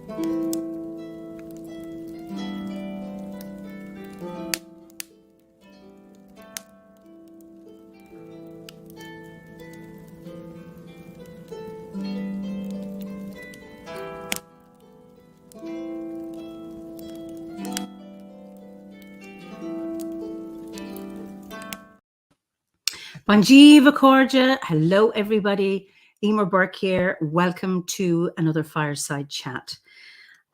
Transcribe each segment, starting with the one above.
Bonjiva Cordia. Hello, everybody. Eimear Burke here. Welcome to another Fireside Chat,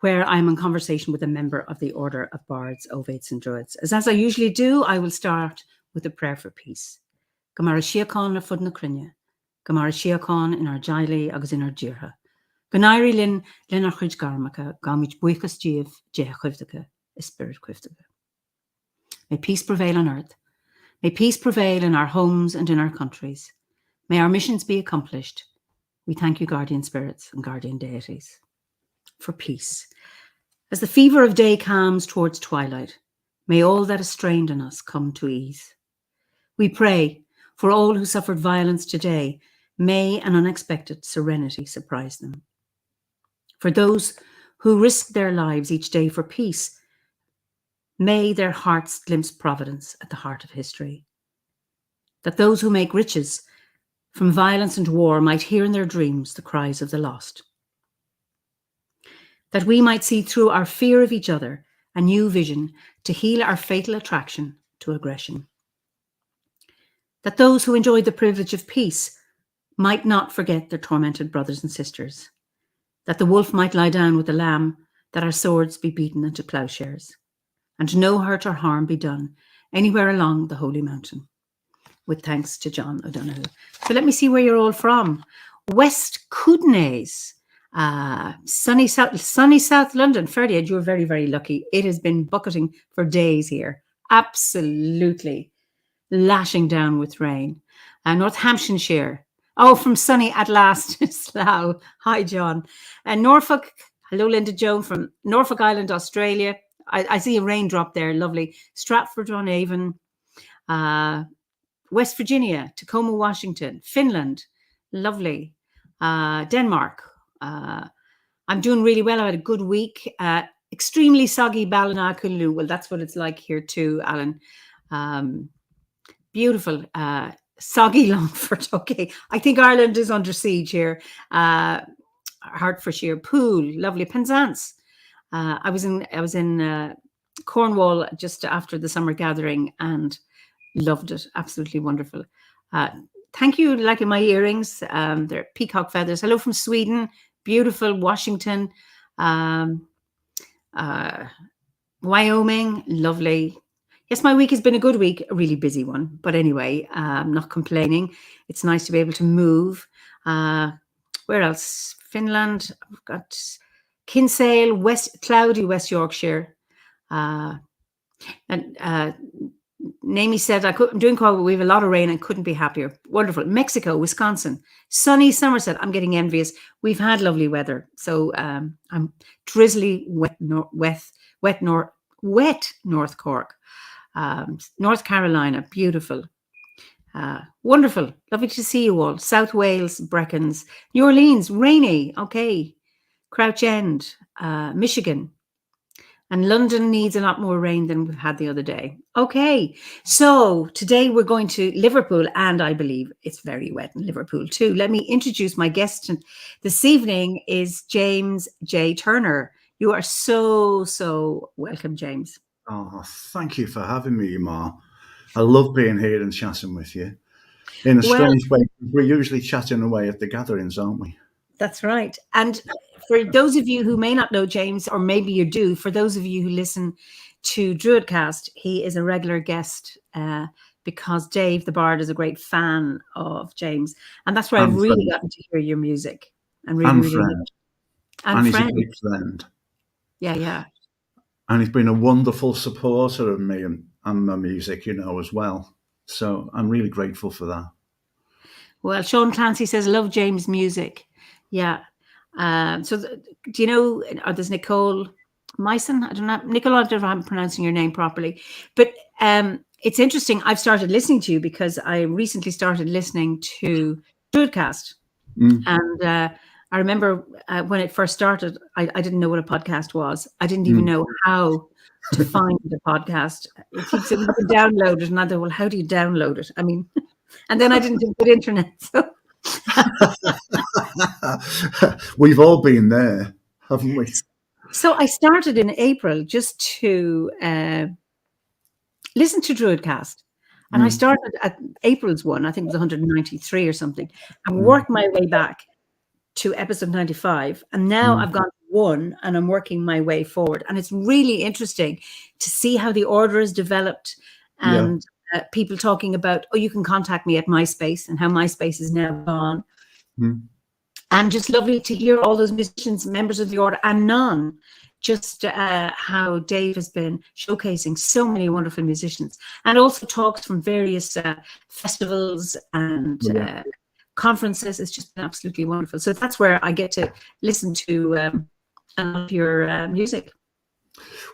where I'm in conversation with a member of the Order of Bards, Ovates and Druids. As I usually do, I will start with a prayer for peace. Gamara Shiakon na fud na crinne. Gamara Shiakon in our jaili agus in our jirha. Ganairi lin ar chuid garmacha, gamich buichas jiv, je chivdaka, a spirit chivdaka. May peace prevail on earth. May peace prevail in our homes and in our countries. May our missions be accomplished. We thank you, guardian spirits and guardian deities, for peace. As the fever of day calms towards twilight, may all that is strained in us come to ease. We pray for all who suffered violence today. May an unexpected serenity surprise them. For those who risk their lives each day for peace, may their hearts glimpse providence at the heart of history. That those who make riches from violence and war might hear in their dreams the cries of the lost. That we might see through our fear of each other a new vision to heal our fatal attraction to aggression. That those who enjoyed the privilege of peace might not forget their tormented brothers and sisters. That the wolf might lie down with the lamb, that our swords be beaten into plowshares, and no hurt or harm be done anywhere along the holy mountain. With thanks to John O'Donoghue. So let me see where you're all from. West Kootenays, sunny South London. Ferdiad, you're very, very lucky. It has been bucketing for days here. Absolutely lashing down with rain. Northamptonshire. Oh, from sunny at last. Slough. Hi, John. Norfolk. Hello, Linda Joan from Norfolk Island, Australia. I see a raindrop there. Lovely. Stratford-on-Avon. West Virginia, Tacoma, Washington, Finland, lovely, Denmark. I'm doing really well. I had a good week. Extremely soggy Ballinakunlu. Well, that's what it's like here too, Alan. Beautiful, soggy Longford. Okay, I think Ireland is under siege here. Hertfordshire, Poole, lovely, Penzance. I was in Cornwall just after the summer gathering and loved it. Absolutely wonderful. Thank you. Liking my earrings. They're peacock feathers. Hello from Sweden. Beautiful. Washington. Wyoming. Lovely. Yes, my week has been a good week. A really busy one. But anyway, I'm not complaining. It's nice to be able to move. Where else? Finland. I've got Kinsale, cloudy West Yorkshire. Naomi said, I'm doing quite well. We have a lot of rain and couldn't be happier. Wonderful. Mexico, Wisconsin, sunny Somerset. I'm getting envious. We've had lovely weather. So I'm drizzly, wet North Cork. North Carolina, beautiful. Wonderful. Lovely to see you all. South Wales, Brecons. New Orleans, rainy. Okay. Crouch End, Michigan. And London needs a lot more rain than we've had the other day. Okay, so today we're going to Liverpool, and I believe it's very wet in Liverpool too. Let me introduce my guest this evening is James J. Turner. You are so welcome, James. Oh, thank you for having me, Eimear. I love being here and chatting with you. In a strange way, we're usually chatting away at the gatherings, aren't we? That's right. And for those of you who may not know James, or maybe you do, for those of you who listen to Druidcast, he is a regular guest because Dave the Bard is a great fan of James. And that's where I've really gotten to hear your music. And friend. And he's a great friend. Yeah. And he's been a wonderful supporter of me and my music, as well. So I'm really grateful for that. Well, Sean Clancy says, love James' music. Yeah. So do you know, there's Nicole Myson? I don't know. Nicole, I don't know if I'm pronouncing your name properly. But it's interesting. I've started listening to you because I recently started listening to Druidcast. And I remember when it first started, I didn't know what a podcast was. I didn't even know how to find the podcast. People said, "You can download it," and I thought, "Well, how do you download it?" I mean, and then I didn't have good internet, so. We've all been there, haven't we? So I started in April just to listen to Druidcast. And I started at April's one, I think it was 193 or something, and worked my way back to episode 95. And now I've gone to one and I'm working my way forward. And it's really interesting to see how the order has developed and people talking about, oh, you can contact me at MySpace, and how MySpace is now gone. And just lovely to hear all those musicians, members of the order and none, just how Dave has been showcasing so many wonderful musicians, and also talks from various festivals and conferences. It's just been absolutely wonderful. So that's where I get to listen to your music.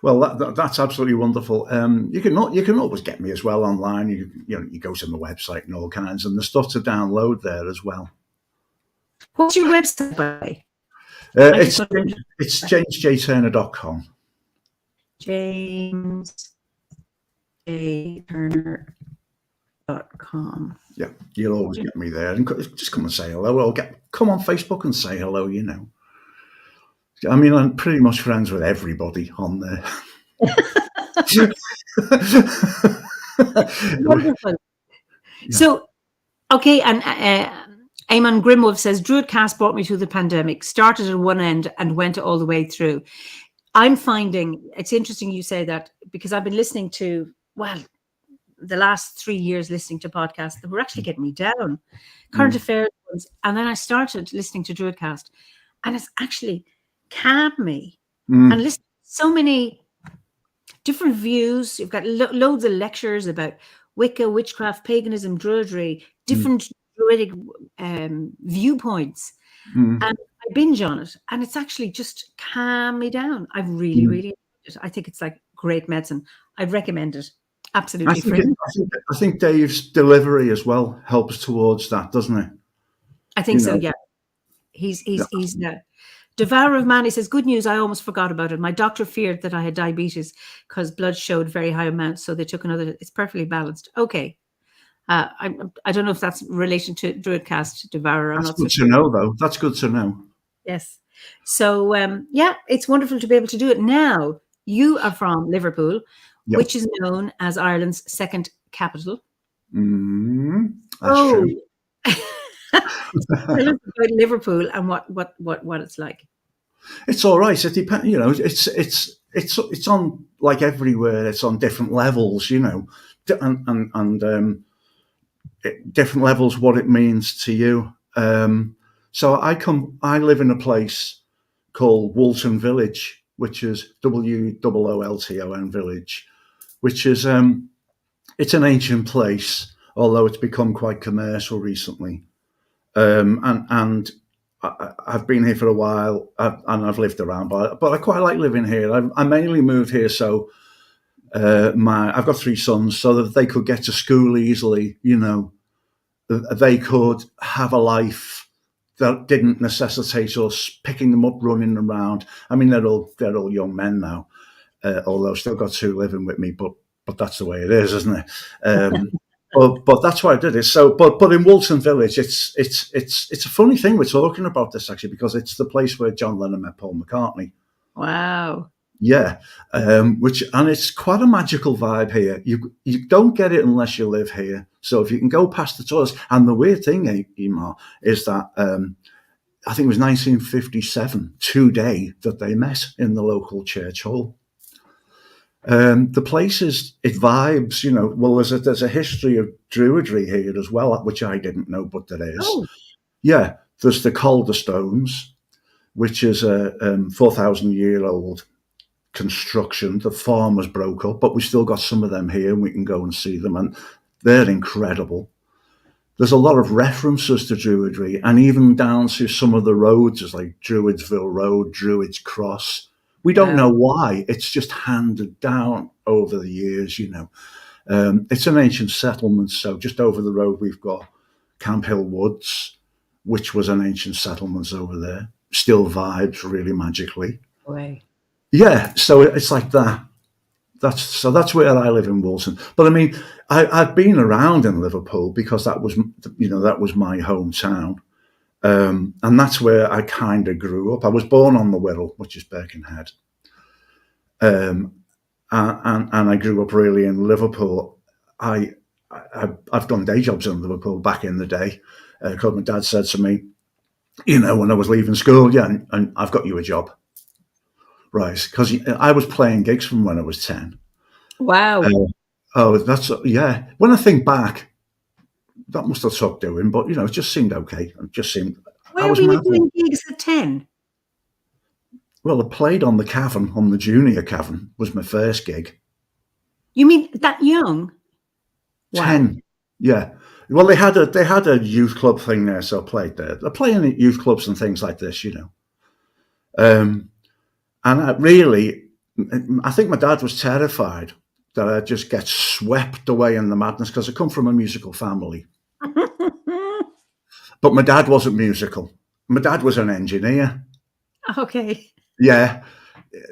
Well, that's absolutely wonderful. You can always get me as well online. You go to my website and all kinds, and the stuff to download there as well. What's your website, by the way? It's jamesjturner.com. jamesjturner.com. Yeah, you'll always get me there. And just come and say hello, or come on Facebook and say hello, you know. I mean, I'm pretty much friends with everybody on there. Wonderful. Yeah. So, okay, and Eamon Grimwolf says, Druidcast brought me through the pandemic, started at one end and went all the way through. I'm finding, it's interesting you say that, because I've been listening to, the last 3 years listening to podcasts that were actually getting me down, current affairs ones, and then I started listening to Druidcast, and it's actually calmed me. And listen, so many different views. You've got loads of lectures about Wicca, witchcraft, paganism, druidry, different druidic viewpoints, and I binge on it, and it's actually just calmed me down. I've really enjoyed it. I think it's like great medicine. I'd recommend it absolutely. I think Dave's delivery as well helps towards that, doesn't it? I think so. Yeah, he's Devourer of Man. He says, good news, I almost forgot about it. My doctor feared that I had diabetes because blood showed very high amounts, so they took another. It's perfectly balanced. Okay. I don't know if that's in relation to Druidcast, Devourer. That's good to know, though. That's good to know. Yes. So, it's wonderful to be able to do it. Now, you are from Liverpool, which is known as Ireland's second capital. That's true. Tell us about Liverpool and what it's like. It's all right. It depends. You know, it's on, like everywhere. It's on different levels. You know, and different levels what it means to you. So I live in a place called Woolton Village, which is Woolton Village, which is it's an ancient place, although it's become quite commercial recently. And I've been here for a while, and I've lived around, but I quite like living here. I mainly moved here so I've got 3 sons, so that they could get to school easily. You know, they could have a life that didn't necessitate us picking them up, running around. I mean, they're all young men now, although I've still got 2 living with me. But that's the way it is, isn't it? But that's why I did it. So, but in Woolton Village, it's a funny thing we're talking about this actually, because it's the place where John Lennon met Paul McCartney. Wow. Yeah, and it's quite a magical vibe here. You don't get it unless you live here. So if you can go past the tours, and the weird thing, Eimear, is that I think it was 1957 today that they met in the local church hall. The place it vibes, you know. Well, there's a history of druidry here as well, which I didn't know, but there is. Oh. Yeah, there's the Calderstones, which is a 4,000-year-old construction. The farm was broke up, but we still got some of them here, and we can go and see them, and they're incredible. There's a lot of references to druidry, and even down to some of the roads, as like Druidsville Road, Druids Cross. We don't know why. It's just handed down over the years, you know. It's an ancient settlement, so just over the road we've got Camp Hill Woods, which was an ancient settlement over there. Still vibes really magically. Way. Yeah, so it's like that. That's where I live in Walton. But I mean, I've been around in Liverpool because that was my hometown, and that's where I kind of grew up. I was born on the Wirral, which is Birkenhead, and I grew up really in Liverpool. I've done day jobs in Liverpool back in the day. Because my dad said to me, when I was leaving school, yeah, and I've got you a job. Right, because I was playing gigs from when I was 10. Wow. Yeah. When I think back, that must have took doing, but it just seemed okay. It just seemed. Where were you doing gigs at 10? Well, I played on the Cavern, on the Junior Cavern, was my first gig. You mean that young? 10, wow. Yeah. Well, they had a youth club thing there, so I played there. They're playing at youth clubs and things like this, And I think my dad was terrified that I'd just get swept away in the madness because I come from a musical family. But my dad wasn't musical. My dad was an engineer. Okay. Yeah.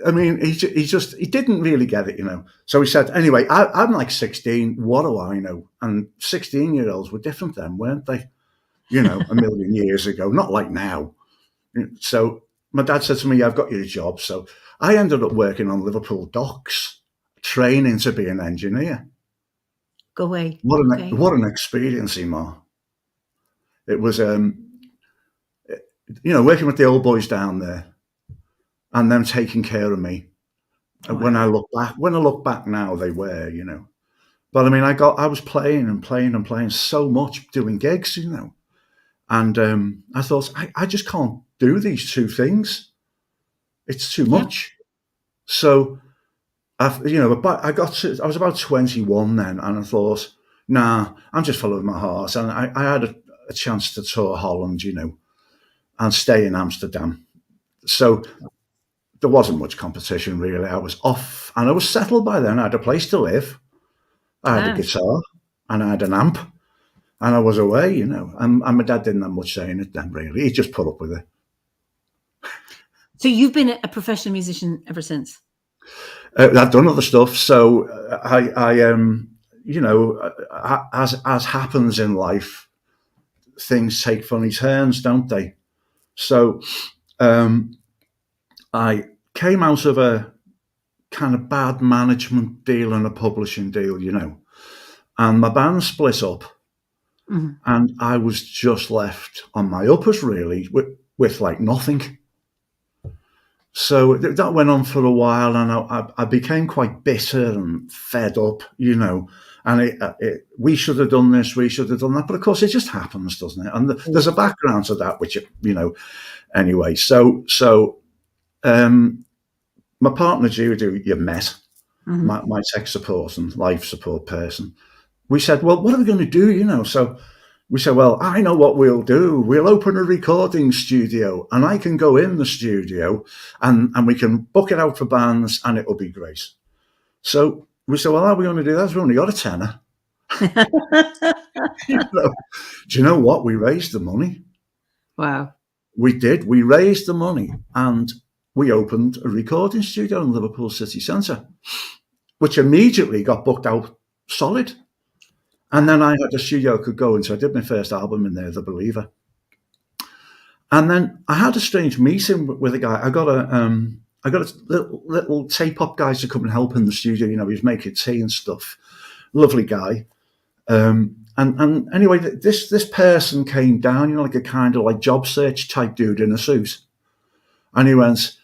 I mean, he didn't really get it, So he said, anyway, I'm like 16. What do I know? And 16-year-olds were different then, weren't they? A million years ago, not like now. So my dad said to me, I've got you a job. So I ended up working on Liverpool docks, training to be an engineer. Go away. What an experience, Eimear. It was, working with the old boys down there and them taking care of me. Wow. When I look back now, they were, But I mean, I was playing and playing and playing so much, doing gigs, And I thought, I just can't do these two things. It's too much. So, I was about 21 then, and I thought, nah, I'm just following my heart. And I had a chance to tour Holland, and stay in Amsterdam. So there wasn't much competition, really. I was off, and I was settled by then. I had a place to live. I had a guitar, and I had an amp. And I was away, and my dad didn't have much say in it then, really. He just put up with it. So you've been a professional musician ever since? I've done other stuff. So as happens in life, things take funny turns, don't they? So I came out of a kind of bad management deal and a publishing deal, and my band split up. Mm-hmm. And I was just left on my uppers, really, with like nothing. So that went on for a while, and I became quite bitter and fed up, And we should have done this, we should have done that, but of course it just happens, doesn't it? And there's a background to that, which anyway. So my partner Jude, who you met, mm-hmm. my tech support and life support person. We said, well, what are we going to do, So we said, well, I know what we'll do. We'll open a recording studio, and I can go in the studio and we can book it out for bands, and it'll be great. So we said, well, how are we going to do that? We've only got a tenner. Do you know what? We raised the money. Wow. We did. We raised the money, and we opened a recording studio in Liverpool city centre, which immediately got booked out solid. And then I had a studio I could go into. I did my first album in there, The Believer. And then I had a strange meeting with a guy. I got a little tape-op guy to come and help in the studio. He was making tea and stuff. Lovely guy. And anyway, this person came down, like a kind of like job search type dude in a suit. And he went,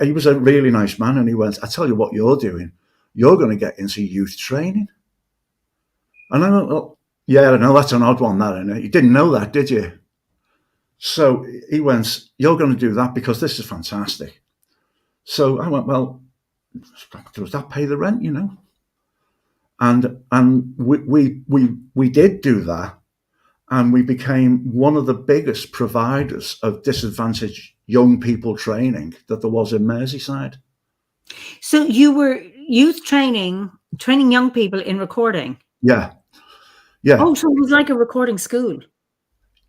he was a really nice man. And he went, I tell you what you're doing. You're going to get into youth training. And I went, well, yeah, I know that's an odd one, that, isn't it? You didn't know that, did you? So he went, you're going to do that because this is fantastic. So I went, well, does that pay the rent, And we did do that, and we became one of the biggest providers of disadvantaged young people training that there was in Merseyside. So you were youth training young people in recording? Yeah. Yeah. Oh, so it was like a recording school.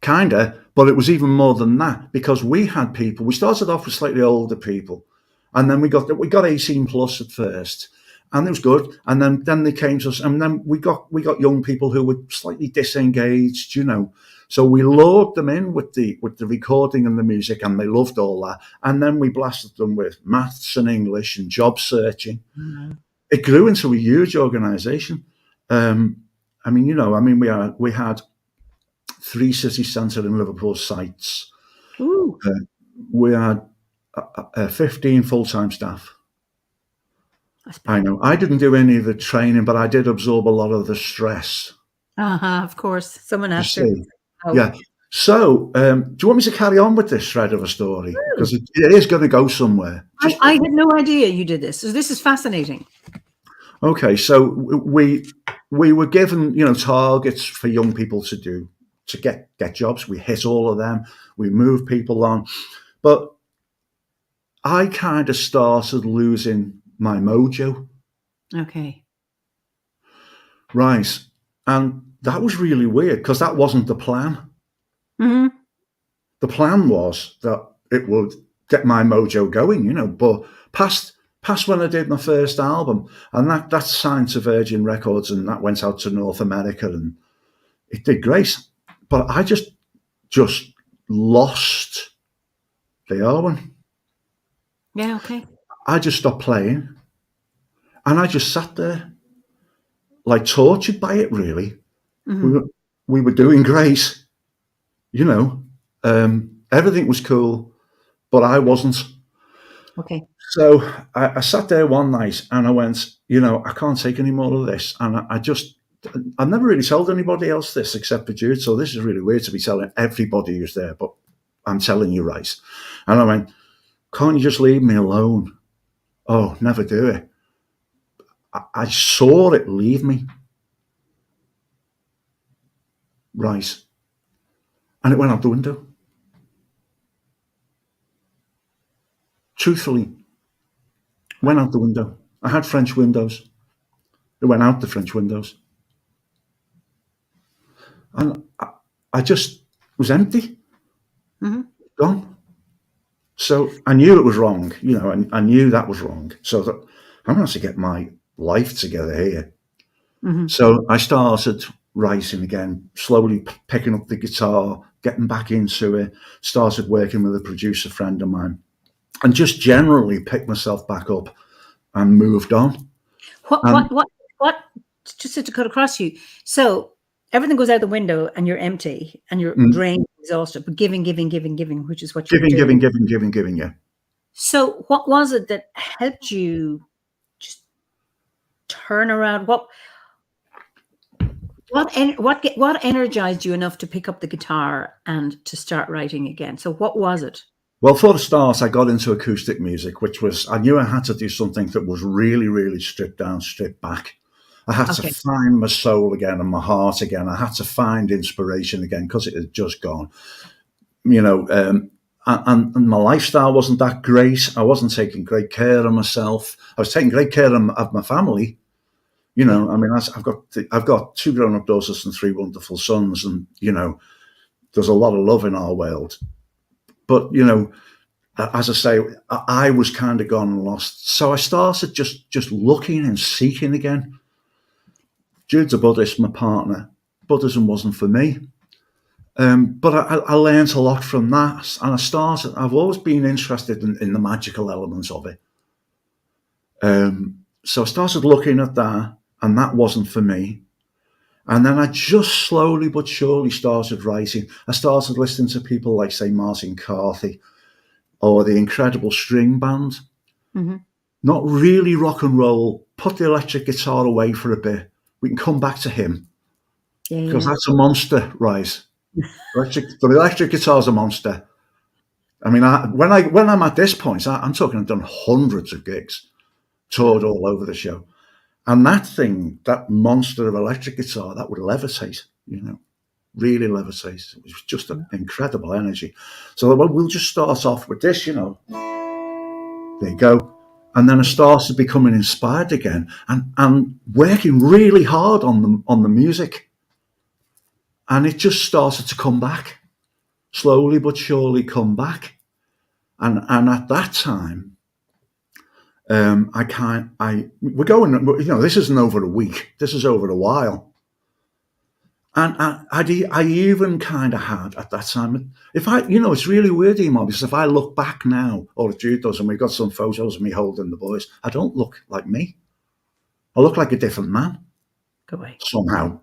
Kinda, But it was even more than that, because we had people. We started off with slightly older people, and then we got 18 plus at first, and it was good. And then they came to us, and then we got young people who were slightly disengaged, you know. So we lured them in with the recording and the music, and they loved all that. And then we blasted them with maths and English and job searching. Mm-hmm. It grew into a huge organisation. We had 3 city centre in Liverpool sites. We had 15 full-time staff. I know. I didn't do any of the training, but I did absorb a lot of the stress. Of course. Someone has to. Yeah. So, do you want me to carry on with this thread of a story? Because it is going to go somewhere. I had no idea you did this. So this is fascinating. Okay, so we were given, you know, targets for young people to get jobs. We hit all of them. We moved people on. But I kind of started losing my mojo. Okay. Right. And that was really weird, because that wasn't the plan. Mm-hmm. The plan was that it would get my mojo going, you know, but past when I did my first album, and that's signed to Virgin Records, and that went out to North America, and it did great. But I just lost the album. Yeah, okay. I just stopped playing, and I just sat there, like tortured by it, really. Mm-hmm. We were doing great, you know. Everything was cool, but I wasn't. Okay. So I sat there one night and I went, you know, I can't take any more of this. And I've never really told anybody else this except for Jude. So this is really weird to be telling everybody who's there, but I'm telling you, right. And I went, can't you just leave me alone? Oh, never do it. I saw it leave me. Right. And it went out the window. Truthfully, went out the window. I had French windows. It went out the French windows. And I just was empty. Mm-hmm. Gone. So I knew it was wrong, you know, and I knew that was wrong. So that I'm going to have to get my life together here. Mm-hmm. So I started writing again, slowly picking up the guitar, getting back into it, started working with a producer friend of mine, and just generally picked myself back up and moved on. What, just to cut across you. So everything goes out the window and you're empty and you're drained, exhausted, but giving, which is what you're doing. Giving, yeah. So what was it that helped you just turn around? What energized you enough to pick up the guitar and to start writing again? So what was it? Well, for the start, I got into acoustic music, which was, I knew I had to do something that was really, really stripped down, stripped back. I had to find my soul again and my heart again. I had to find inspiration again, because it had just gone. You know, and my lifestyle wasn't that great. I wasn't taking great care of myself. I was taking great care of my family. You know, I mean, I've got 2 grown-up daughters and 3 wonderful sons, and you know, there's a lot of love in our world. But you know, as I say, I was kind of gone and lost. So I started just looking and seeking again. Jude's a Buddhist, my partner. Buddhism wasn't for me. But I learned a lot from that. And I've always been interested in the magical elements of it. So I started looking at that, and that wasn't for me. And then I just slowly but surely started writing. I started listening to people like, say, Martin Carthy or the Incredible String Band. Mm-hmm. Not really rock and roll. Put the electric guitar away for a bit. We can come back to him. Because that's a monster, right? The electric guitar's a monster. I mean, when I'm at this point, I'm talking, I've done hundreds of gigs, toured all over the show. And that monster of electric guitar, that would levitate, you know, really levitate. It was just an incredible energy. So we'll just start off with this, you know. There you go. And then I started becoming inspired again and working really hard on the music. And it just started to come back. slowly but surely come back. And at that time, we're going, this isn't over a week, this is over a while. And I even kind of had at that time, it's really weird, Eimear, because if I look back now, or Jude does, and we've got some photos of me holding the boys, I don't look like me. I look like a different man. Go away. Somehow.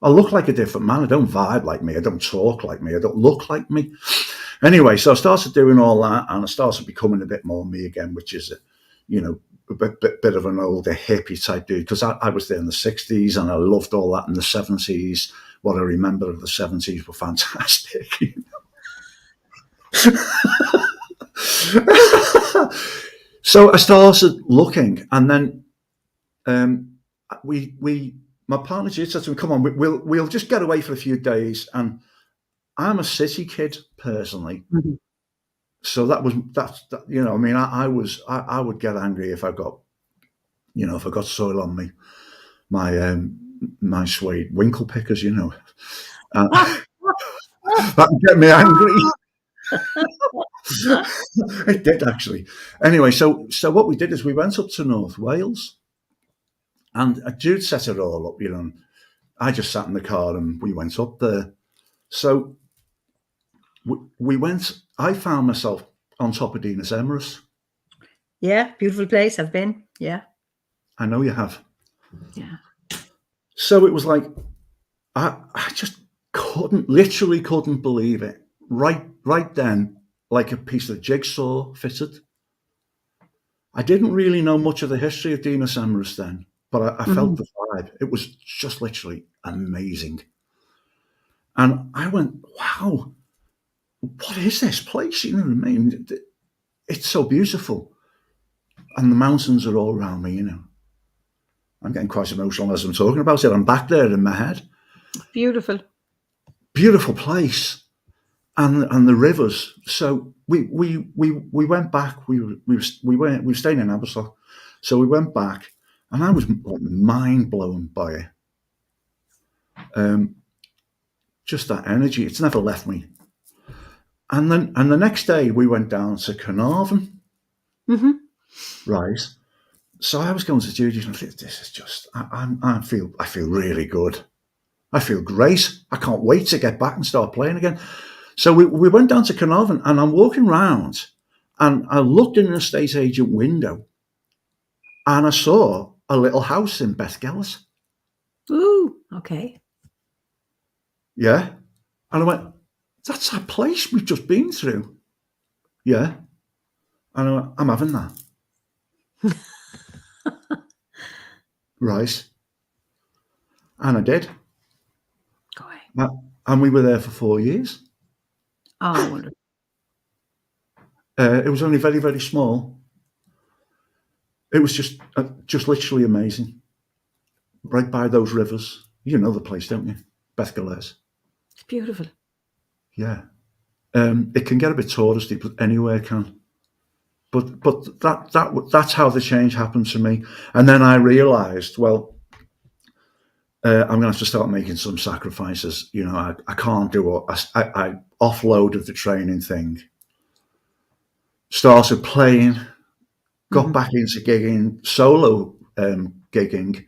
I look like a different man. I don't vibe like me. I don't talk like me. I don't look like me. Anyway, so I started doing all that, and I started becoming a bit more me again, which is, a bit of an older hippie type dude, because I was there in the 60s and I loved all that in the 70s. What I remember of the 70s were fantastic. So I started looking, and then my partner just said to me, "Come on, we'll just get away for a few days." And I'm a city kid personally, Mm-hmm. so I would get angry if I got, soil on me, my suede winkle pickers, that would get me angry. It did actually. Anyway, so what we did is we went up to North Wales, and Jude set it all up, and I just sat in the car and we went up there. So we went. I found myself on top of Dinas Emrys. Yeah, beautiful place. I've been. Yeah, I know you have. yeah. So it was like I just literally couldn't believe it. Right then, like a piece of jigsaw fitted. I didn't really know much of the history of Dinas Emrys then, but I felt the vibe. It was just literally amazing. And I went, wow, what is this place? You know what I mean? It's so beautiful. And the mountains are all around me, I'm getting quite emotional as I'm talking about it. I'm back there in my head. Beautiful. Beautiful place. And the rivers. So we went back. We were staying in Aberystwyth. So we went back, and I was mind blown by it. Just that energy. It's never left me. And the next day we went down to Carnarvon. Mm-hmm. Right. So I was going to Judy, and this is just. I feel really good. I feel great. I can't wait to get back and start playing again. So we went down to Carnarvon, and I'm walking around, and I looked in an estate agent window, and I saw a little house in Bethgellis. Ooh, okay. Yeah. And I went, that's that place we've just been through. Yeah. And I went, I'm having that. Right. And I did. Go away. And we were there for 4 years. Oh, wonderful. It was only very, very small. It was just literally amazing. Right by those rivers. You know the place, don't you? Bethgellis. It's beautiful. Yeah. It can get a bit touristy, but anywhere can. But that's how the change happened to me. And then I realised, well, I'm going to have to start making some sacrifices. I can't do I offloaded the training thing. Started playing, got back into gigging, solo gigging,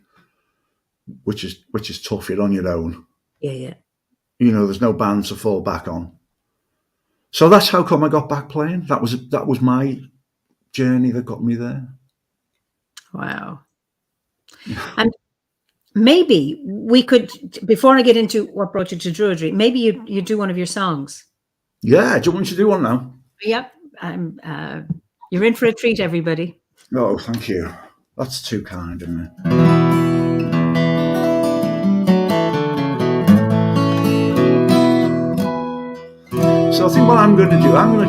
which is tough. You're on your own. Yeah. There's no band to fall back on. So that's how come I got back playing. That was my journey that got me there. Wow. And maybe we could, before I get into what brought you to Druidry, maybe you do one of your songs. Yeah, do you want me to do one now? Yep. You're in for a treat, everybody. Oh, thank you. That's too kind, isn't it? So I think what I'm going to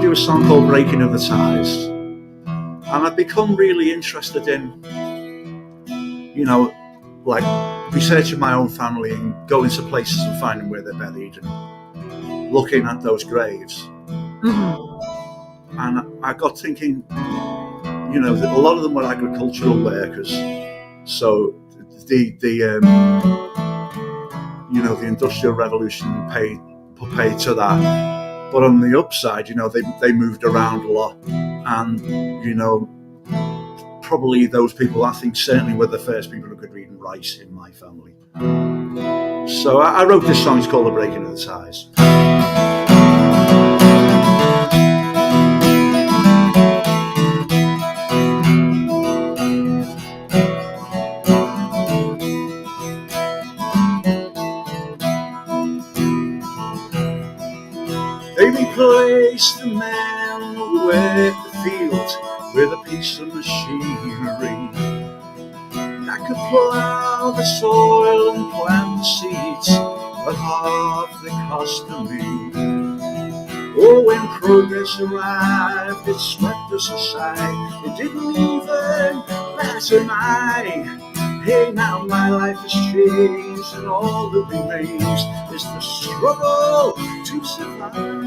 do a song called Breaking of the Ties. And I've become really interested in, like researching my own family and going to places and finding where they're buried and looking at those graves. Mm-hmm. And I got thinking, that a lot of them were agricultural workers. So the Industrial Revolution paid to that. But on the upside, they moved around a lot, and probably those people, I think, certainly were the first people who could read and write in my family. So I wrote this song. It's called "The Breaking of the Ties." They replaced the men who worked the fields with a piece of machinery that could plough the soil and plant the seeds at half the cost of me. Oh, when progress arrived, it swept us aside. It didn't even matter my. Hey, now my life has changed, and all that remains is the struggle to survive.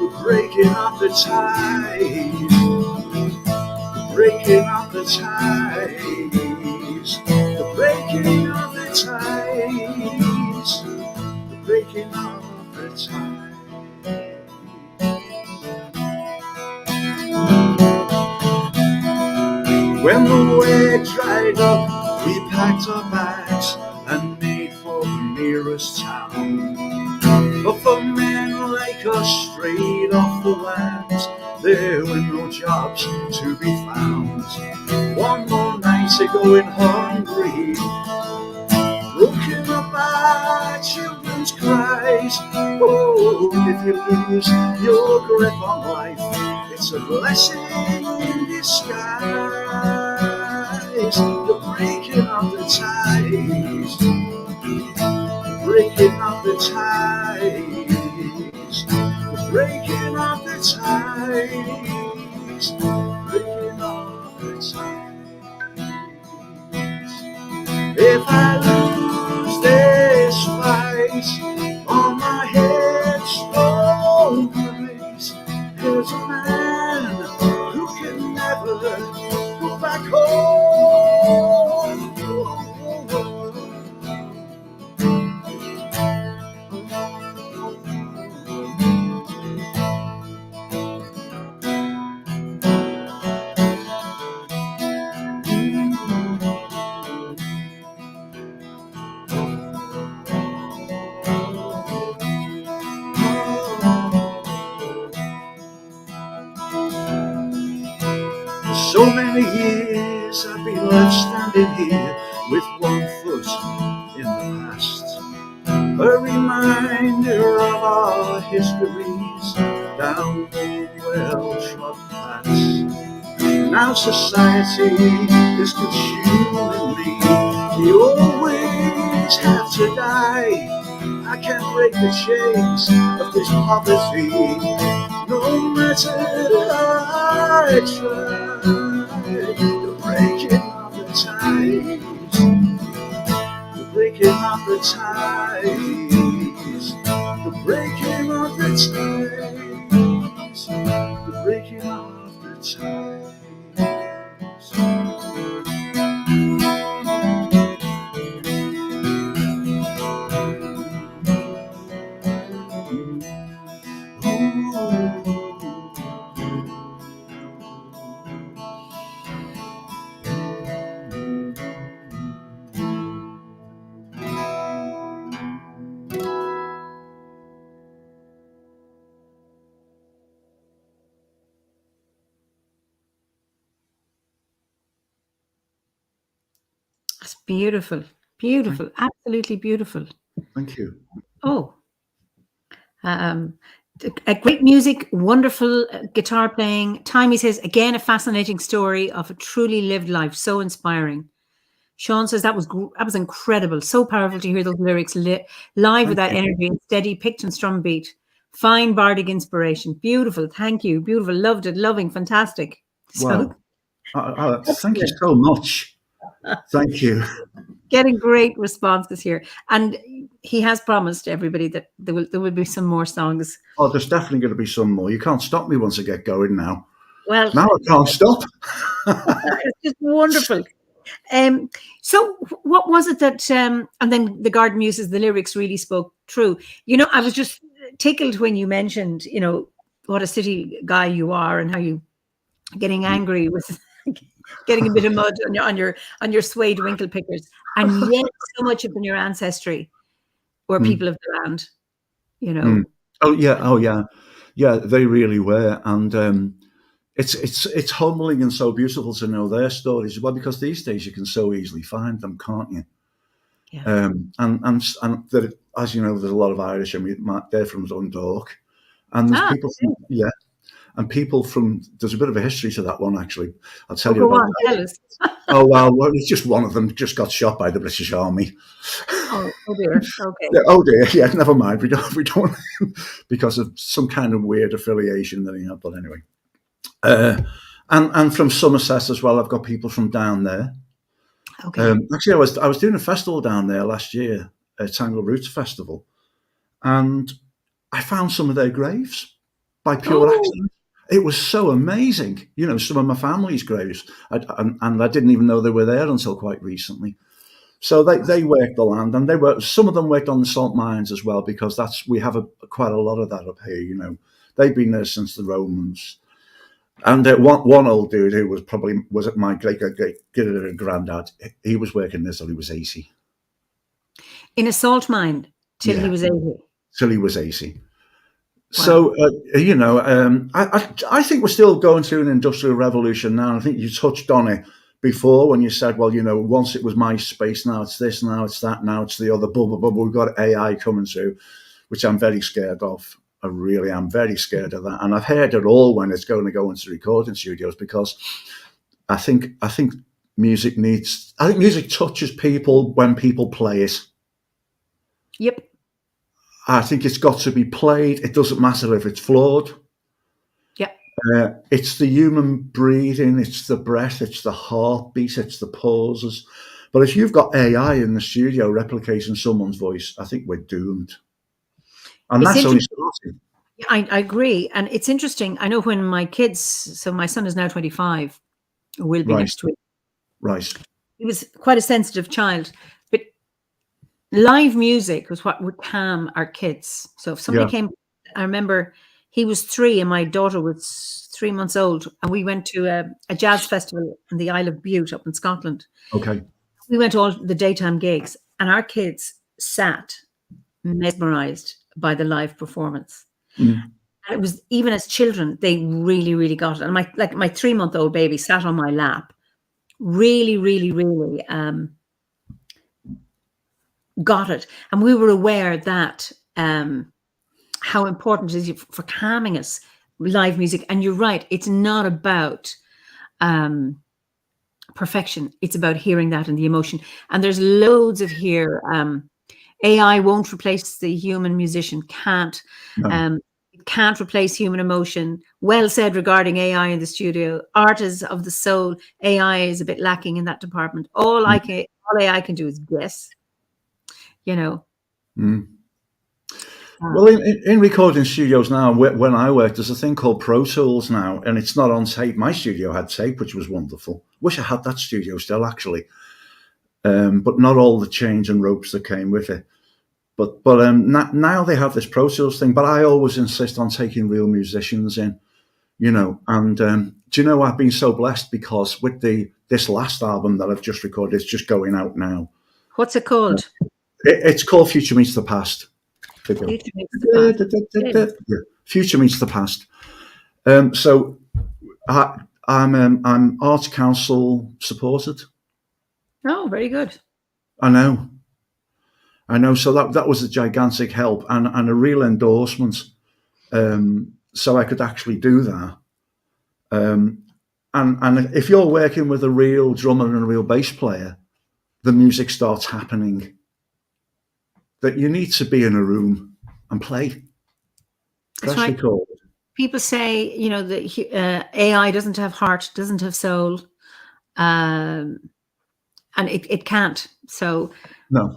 The breaking of the ties, the breaking of the ties, the breaking of the ties, the breaking of the ties. When the way dried up, we packed our bags and made for the nearest town. But for men like us straight off the lands, there were no jobs to be found. One more night of going hungry, broken up by children's cries. Oh, if you lose your grip on life, it's a blessing in disguise. The breaking of the ties, the breaking of the ties, the breaking of the ties, the breaking of the ties. If I lose this fight, on my headstone rise, there's a man who can never go back home. So many years I've been left standing here with one foot in the past, a reminder of our histories down the well-trodden paths. Now society is consuming me. The old ways have to die. I can't break the chains of this poverty, no matter how I try. The breaking of the ties, the breaking of the ties, the breaking of the ties, the breaking of the ties. It's beautiful, beautiful, absolutely beautiful. Thank you. Oh, a great music, wonderful guitar playing. Timey says, again, a fascinating story of a truly lived life, so inspiring. Sean says that was incredible, so powerful to hear those lyrics live with that energy and steady picked and strum beat. Fine bardic inspiration, beautiful. Thank you, beautiful. Loved it, loving, fantastic. Wow. Thank you so much. Thank you. Getting great responses here, and he has promised everybody that there will be some more songs. Oh, there's definitely going to be some more. You can't stop me once I get going now. Well, now I can't stop. It's just wonderful. So what was it that and then the Garden Muses, the lyrics really spoke true. I was just tickled when you mentioned, what a city guy you are and how you getting angry with getting a bit of mud on your suede winkle pickers, and yet so much of in your ancestry were people of the land. Oh yeah. They really were, and it's humbling and so beautiful to know their stories as well, because these days you can so easily find them, can't you? Yeah. And there, as you know, there's a lot of Irish, and they're from Dundalk, and there's people from, and people from, there's a bit of a history to that one, actually. I'll tell you about that. Tell us. Oh well, it's just one of them just got shot by the British Army. Oh dear. Okay. Oh dear. Yeah, never mind. We don't because of some kind of weird affiliation that he had. But anyway, and from Somerset as well. I've got people from down there. Okay. Actually, I was doing a festival down there last year, a Tangle Roots Festival, and I found some of their graves by pure accident. It was so amazing. Some of my family's graves, and I didn't even know they were there until quite recently. So they worked the land, and some of them worked on the salt mines as well, because we have quite a lot of that up here. They've been there since the Romans. And one old dude who was at my great granddad, he was working there till he was 80. In a salt mine till he was 80. Till he was 80. Wow. So I think we're still going through an industrial revolution now. I think you touched on it before when you said, well, once it was MySpace, now it's this, now it's that, now it's the other, blah, blah, blah. We've got AI coming through, which I'm very scared of. I really am very scared of that. And I've heard it all when it's going to go into recording studios, because I think music touches people when people play it. Yep. I think it's got to be played. It doesn't matter if it's flawed. It's the human breathing, it's the breath, it's the heartbeat, it's the pauses. But if you've got AI in the studio replicating someone's voice, I think we're doomed. And that's only starting. I agree. And it's interesting. I know when my kids, so my son is now 25, will be next week. Right. He was quite a sensitive child, but live music was what would calm our kids. So if somebody came, I remember he was 3 and my daughter was 3 months old, and we went to a jazz festival in the Isle of Bute up in Scotland. Okay. We went to all the daytime gigs, and our kids sat mesmerized by the live performance. And it was, even as children, they really, really got it. And my 3-month-old baby sat on my lap, really, really, really got it. And we were aware that how important it is for calming us, live music. And you're right, it's not about perfection. It's about hearing that and the emotion. And there's loads of here. AI won't replace the human musician, can't. It can't replace human emotion. Well said regarding AI in the studio. Art is of the soul. AI is a bit lacking in that department. All AI can do is guess. Well, in recording studios now, when I work, there's a thing called Pro Tools now, and it's not on tape. My studio had tape, which was wonderful. Wish I had that studio still, actually. But not all the chains and ropes that came with it. But now they have this Pro Tools thing. But I always insist on taking real musicians in, And do you know, I've been so blessed, because with this last album that I've just recorded, it's just going out now. What's it called? It's called Future Meets the Past. Future Meets the Past. Future Meets the Past. So I'm Arts Council supported. Oh, very good. I know. So that was a gigantic help and a real endorsement. So I could actually do that. And if you're working with a real drummer and a real bass player, the music starts happening. That you need to be in a room and play. That's right. Recorded. People say, that AI doesn't have heart, doesn't have soul, and it can't. So no.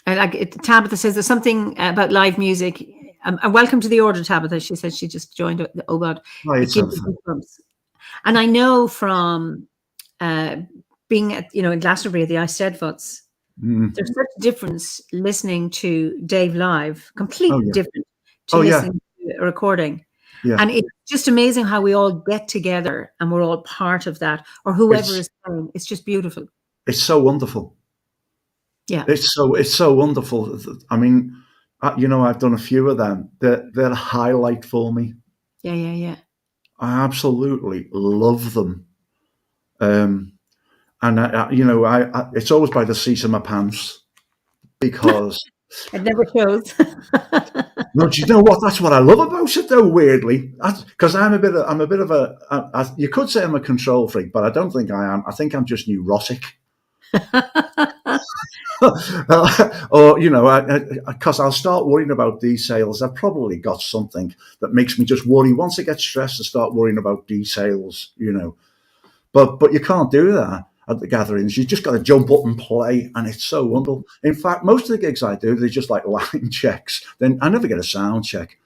Tabitha says there's something about live music. And welcome to the order, Tabitha. She says she just joined. Oh God! And I know from being at in Glastonbury at the Eisteddfods, there's such a difference listening to Dave live. Completely different to Oh yeah, listen to a recording. yeah. And it's just amazing how we all get together and we're all part of that, or whoever It's is playing. It's just beautiful. it's so wonderful. Yeah. It's so wonderful. I mean, I've done a few of them. They're a highlight for me. Yeah. Yeah. Yeah. I absolutely love them. And it's always by the seat of my pants because. It never shows. No, do you know what? That's what I love about it, though. Weirdly, because I'm a bit of you could say I'm a control freak, but I don't think I am. I think I'm just neurotic. Or because I'll start worrying about details. I've probably got something that makes me just worry. Once I get stressed, I start worrying about details. But you can't do that at the gatherings. You just got to jump up and play, and it's so wonderful. In fact, most of the gigs I do, they're just like line checks. Then I never get a sound check.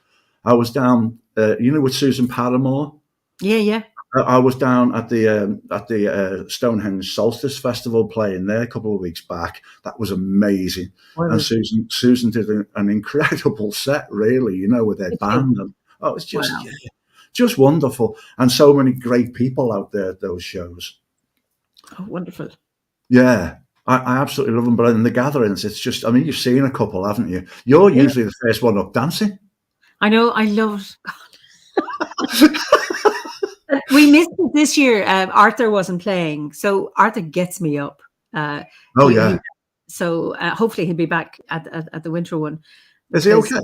I was down, with Susan Paramore. Yeah. Yeah. I was down at the Stonehenge Solstice Festival playing there a couple of weeks back. That was amazing. And Susan did an incredible set, really, with their band. And, it's just wonderful. And so many great people out there at those shows. Oh, wonderful. Yeah, I absolutely love them. But in the gatherings, it's just, I mean, you've seen a couple, haven't you? You're usually the first one up dancing. I know. I love it. We missed it this year. Arthur wasn't playing, so Arthur gets me up. So hopefully he'll be back at the winter one. Is he okay?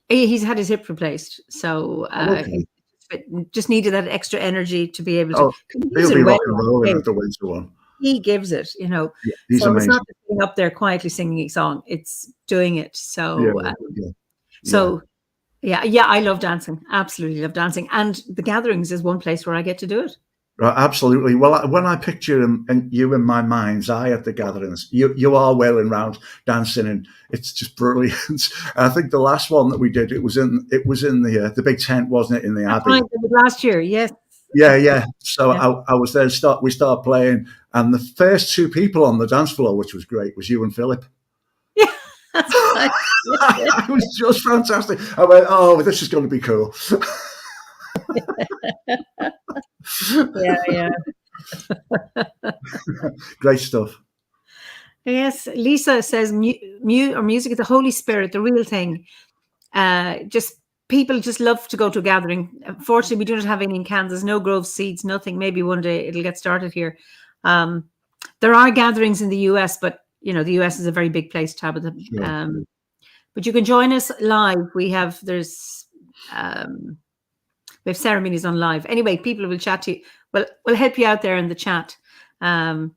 He's had his hip replaced, so just needed that extra energy to be able to. He'll be rock and rolling at the winter one. He gives it, Yeah, he's so amazing. It's not just being up there quietly singing a song; it's doing it. So, Yeah, I love dancing. Absolutely love dancing. And the gatherings is one place where I get to do it. Absolutely. Well, when I picture you in my mind's eye at the gatherings, you are whirling around dancing, and it's just brilliant. I think the last one that we did, it was in the big tent, wasn't it, in the Abbey? Right, last year, yes. Yeah. So I was there. We started playing, and the first two people on the dance floor, which was great, was you and Philip. Yeah. That's right. It was just fantastic. I went, oh, this is going to be cool. Yeah. Great stuff. Yes, Lisa says music is the Holy Spirit, the real thing. Just people just love to go to a gathering. Unfortunately, we do not have any in Kansas. No Grove Seeds, nothing. Maybe one day it'll get started here. There are gatherings in the US, but the US is a very big place to have them. Sure. But you can join us live. We have ceremonies on live. Anyway, people will chat to you. We'll help you out there in the chat. Gabriella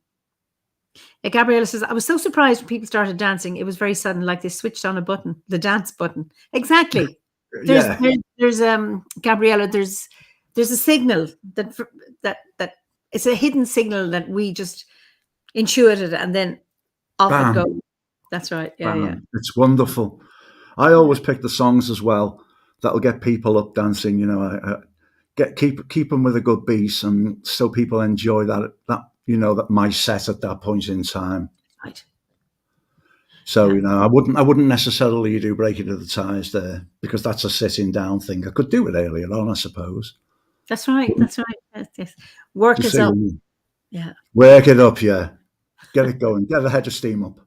says, I was so surprised when people started dancing. It was very sudden, like they switched on a button, the dance button. Exactly. There's Gabriella, there's a signal that it's a hidden signal that we just intuited, and then off it goes. That's right. Yeah. It's wonderful. I always pick the songs as well that'll get people up dancing. Keep them with a good beat, and so people enjoy that my set at that point in time. Right. So I wouldn't necessarily do Breaking of the Ties there, because that's a sitting down thing. I could do it earlier on, I suppose. That's right. Yes. Work is up. Yeah. Work it up. Yeah. Get it going. Get a head of steam up.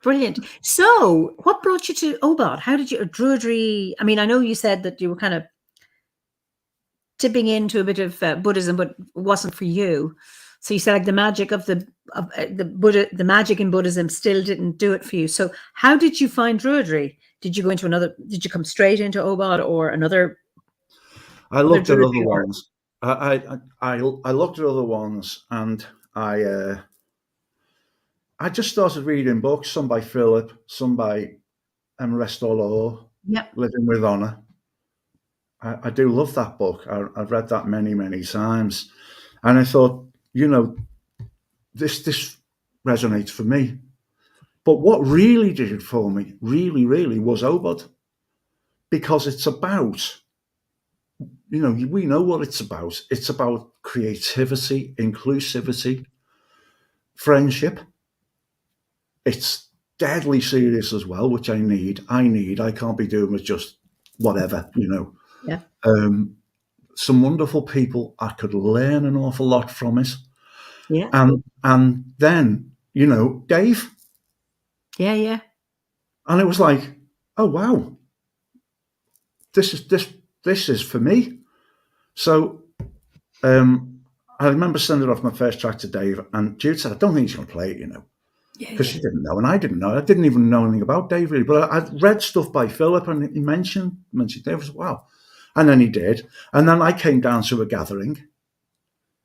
Brilliant. So, what brought you to Obod? How did you Druidry? I mean, I know you said that you were kind of tipping into a bit of Buddhism, but it wasn't for you. So you said like the magic of the Buddha, the magic in Buddhism still didn't do it for you. So how did you find Druidry? Did you go into did you come straight into Obod or another? I looked at other ones. I looked at other ones, and I just started reading books, some by Philip, some by Eimear, Living with Honor. I do love that book. I've read that many, many times. And I thought, this resonates for me. But what really did it for me, really, really, was Obod. Because it's about, we know what it's about. It's about creativity, inclusivity, friendship. It's deadly serious as well, which I need. I can't be doing with just whatever, Yeah. some wonderful people. I could learn an awful lot from it. Yeah. And then, Dave. Yeah. Yeah. And it was like, oh wow, this is for me. So I remember sending off my first track to Dave, and Jude said, I don't think he's going to play it, because she didn't know, and I didn't know. I didn't even know anything about Dave really, but I'd read stuff by Philip, and he mentioned Dave. I was wow, and then he did, and then I came down to a gathering,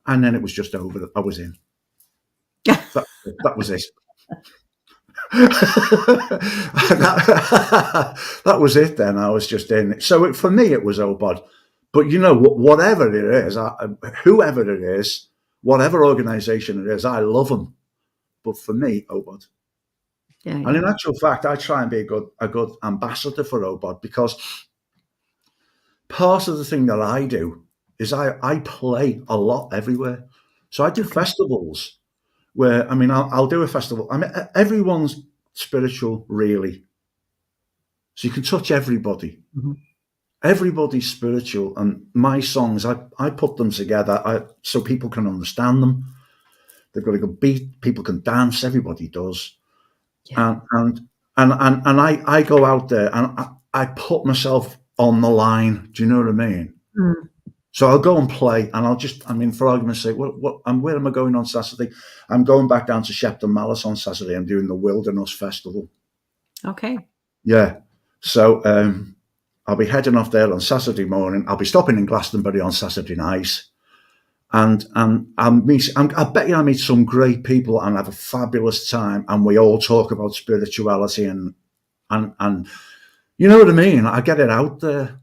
and then it was just over. I was in. That was it. that was it. Then I was just in. So for me, it was Obod. But whatever it is, whoever it is, whatever organisation it is, I love them. But for me, Obod. Yeah, and in actual fact, I try and be a good ambassador for Obod, because part of the thing that I do is I play a lot everywhere. So I do festivals where, I'll do a festival. Everyone's spiritual, really. So you can touch everybody. Mm-hmm. Everybody's spiritual, and my songs, I put them together so people can understand them. They've got a good beat. People can dance. Everybody does. Yeah. And I go out there and I put myself on the line. Do you know what I mean? Mm. So I'll go and play, and I'll just, for argument's sake, where am I going on Saturday? I'm going back down to Shepton Mallet on Saturday. I'm doing the Wilderness Festival. Okay. Yeah. So I'll be heading off there on Saturday morning. I'll be stopping in Glastonbury on Saturday night. And I bet you I meet some great people and have a fabulous time, and we all talk about spirituality and you know what I mean? I get it out there.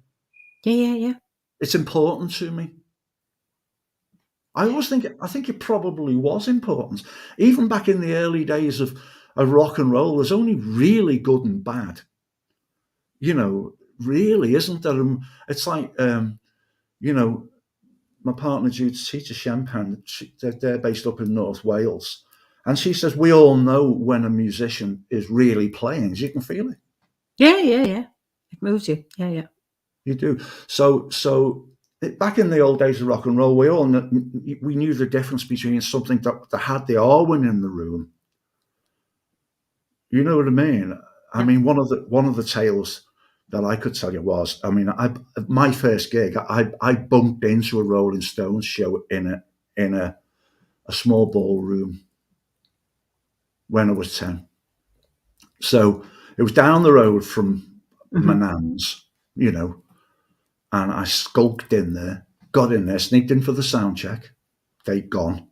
Yeah. It's important to me. I think it probably was important. Even back in the early days of rock and roll, there's only really good and bad. Really, isn't there? It's like, my partner Jude's teacher Champagne, they're based up in North Wales, and she says we all know when a musician is really playing. You can feel it. Yeah. It moves you. Yeah. You do. So back in the old days of rock and roll, we knew the difference between something that had the Arwen in the room. You know what I mean? Yeah. One of the tales that I could tell you was, my first gig, I bumped into a Rolling Stones show in a small ballroom when I was 10. So it was down the road from my nan's, and I skulked in there, got in there, sneaked in for the sound check. They'd gone.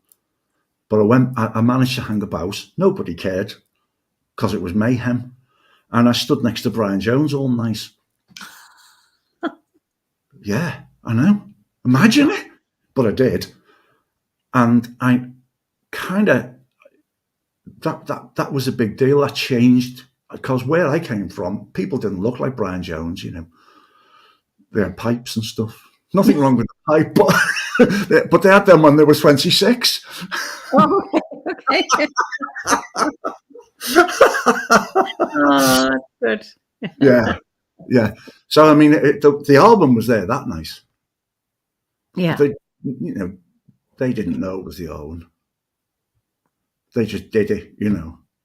But I managed to hang about. Nobody cared, because it was mayhem. And I stood next to Brian Jones all night. Yeah, I know. Imagine it. But I did. And I kind of, that was a big deal. That changed, because where I came from, people didn't look like Brian Jones, They had pipes and stuff. Nothing wrong with the pipe, but they had them when they were 26. Oh, okay. Oh, that's good. Yeah. So the album was there that night. Yeah. They didn't know it was the own. They just did it,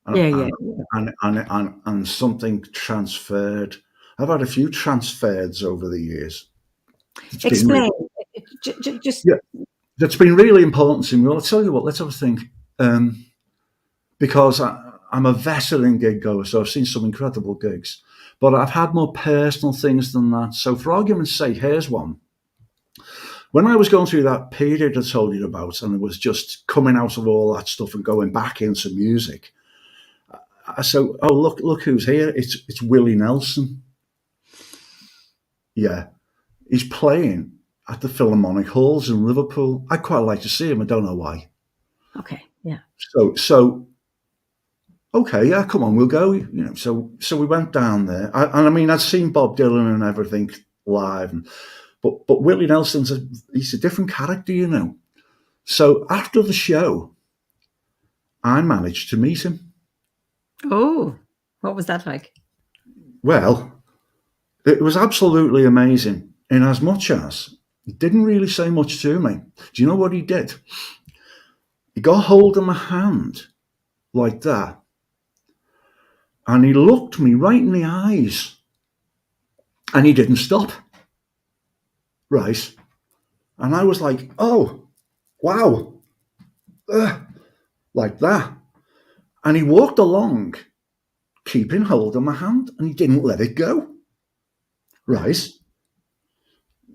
And something transferred. I've had a few transfers over the years. Explain. That's been really important to me. Well, I'll tell you what. Let's have a think. Because I'm a veteran gig goer, so I've seen some incredible gigs. But I've had more personal things than that. So for argument's sake, here's one. When I was going through that period I told you about, and it was just coming out of all that stuff and going back into music, I said, oh, look who's here. It's Willie Nelson. Yeah. He's playing at the Philharmonic Halls in Liverpool. I'd quite like to see him. I don't know why. Okay, yeah. So okay, yeah, come on, we'll go. So we went down there. I'd seen Bob Dylan and everything live, but Willie Nelson's he's a different character, So after the show, I managed to meet him. Oh, what was that like? Well, It was absolutely amazing, in as much as he didn't really say much to me. Do you know what he did? He got hold of my hand like that, and he looked me right in the eyes, and he didn't stop. Right? And I was like, oh, wow, like that. And he walked along, keeping hold of my hand, and he didn't let it go. Right?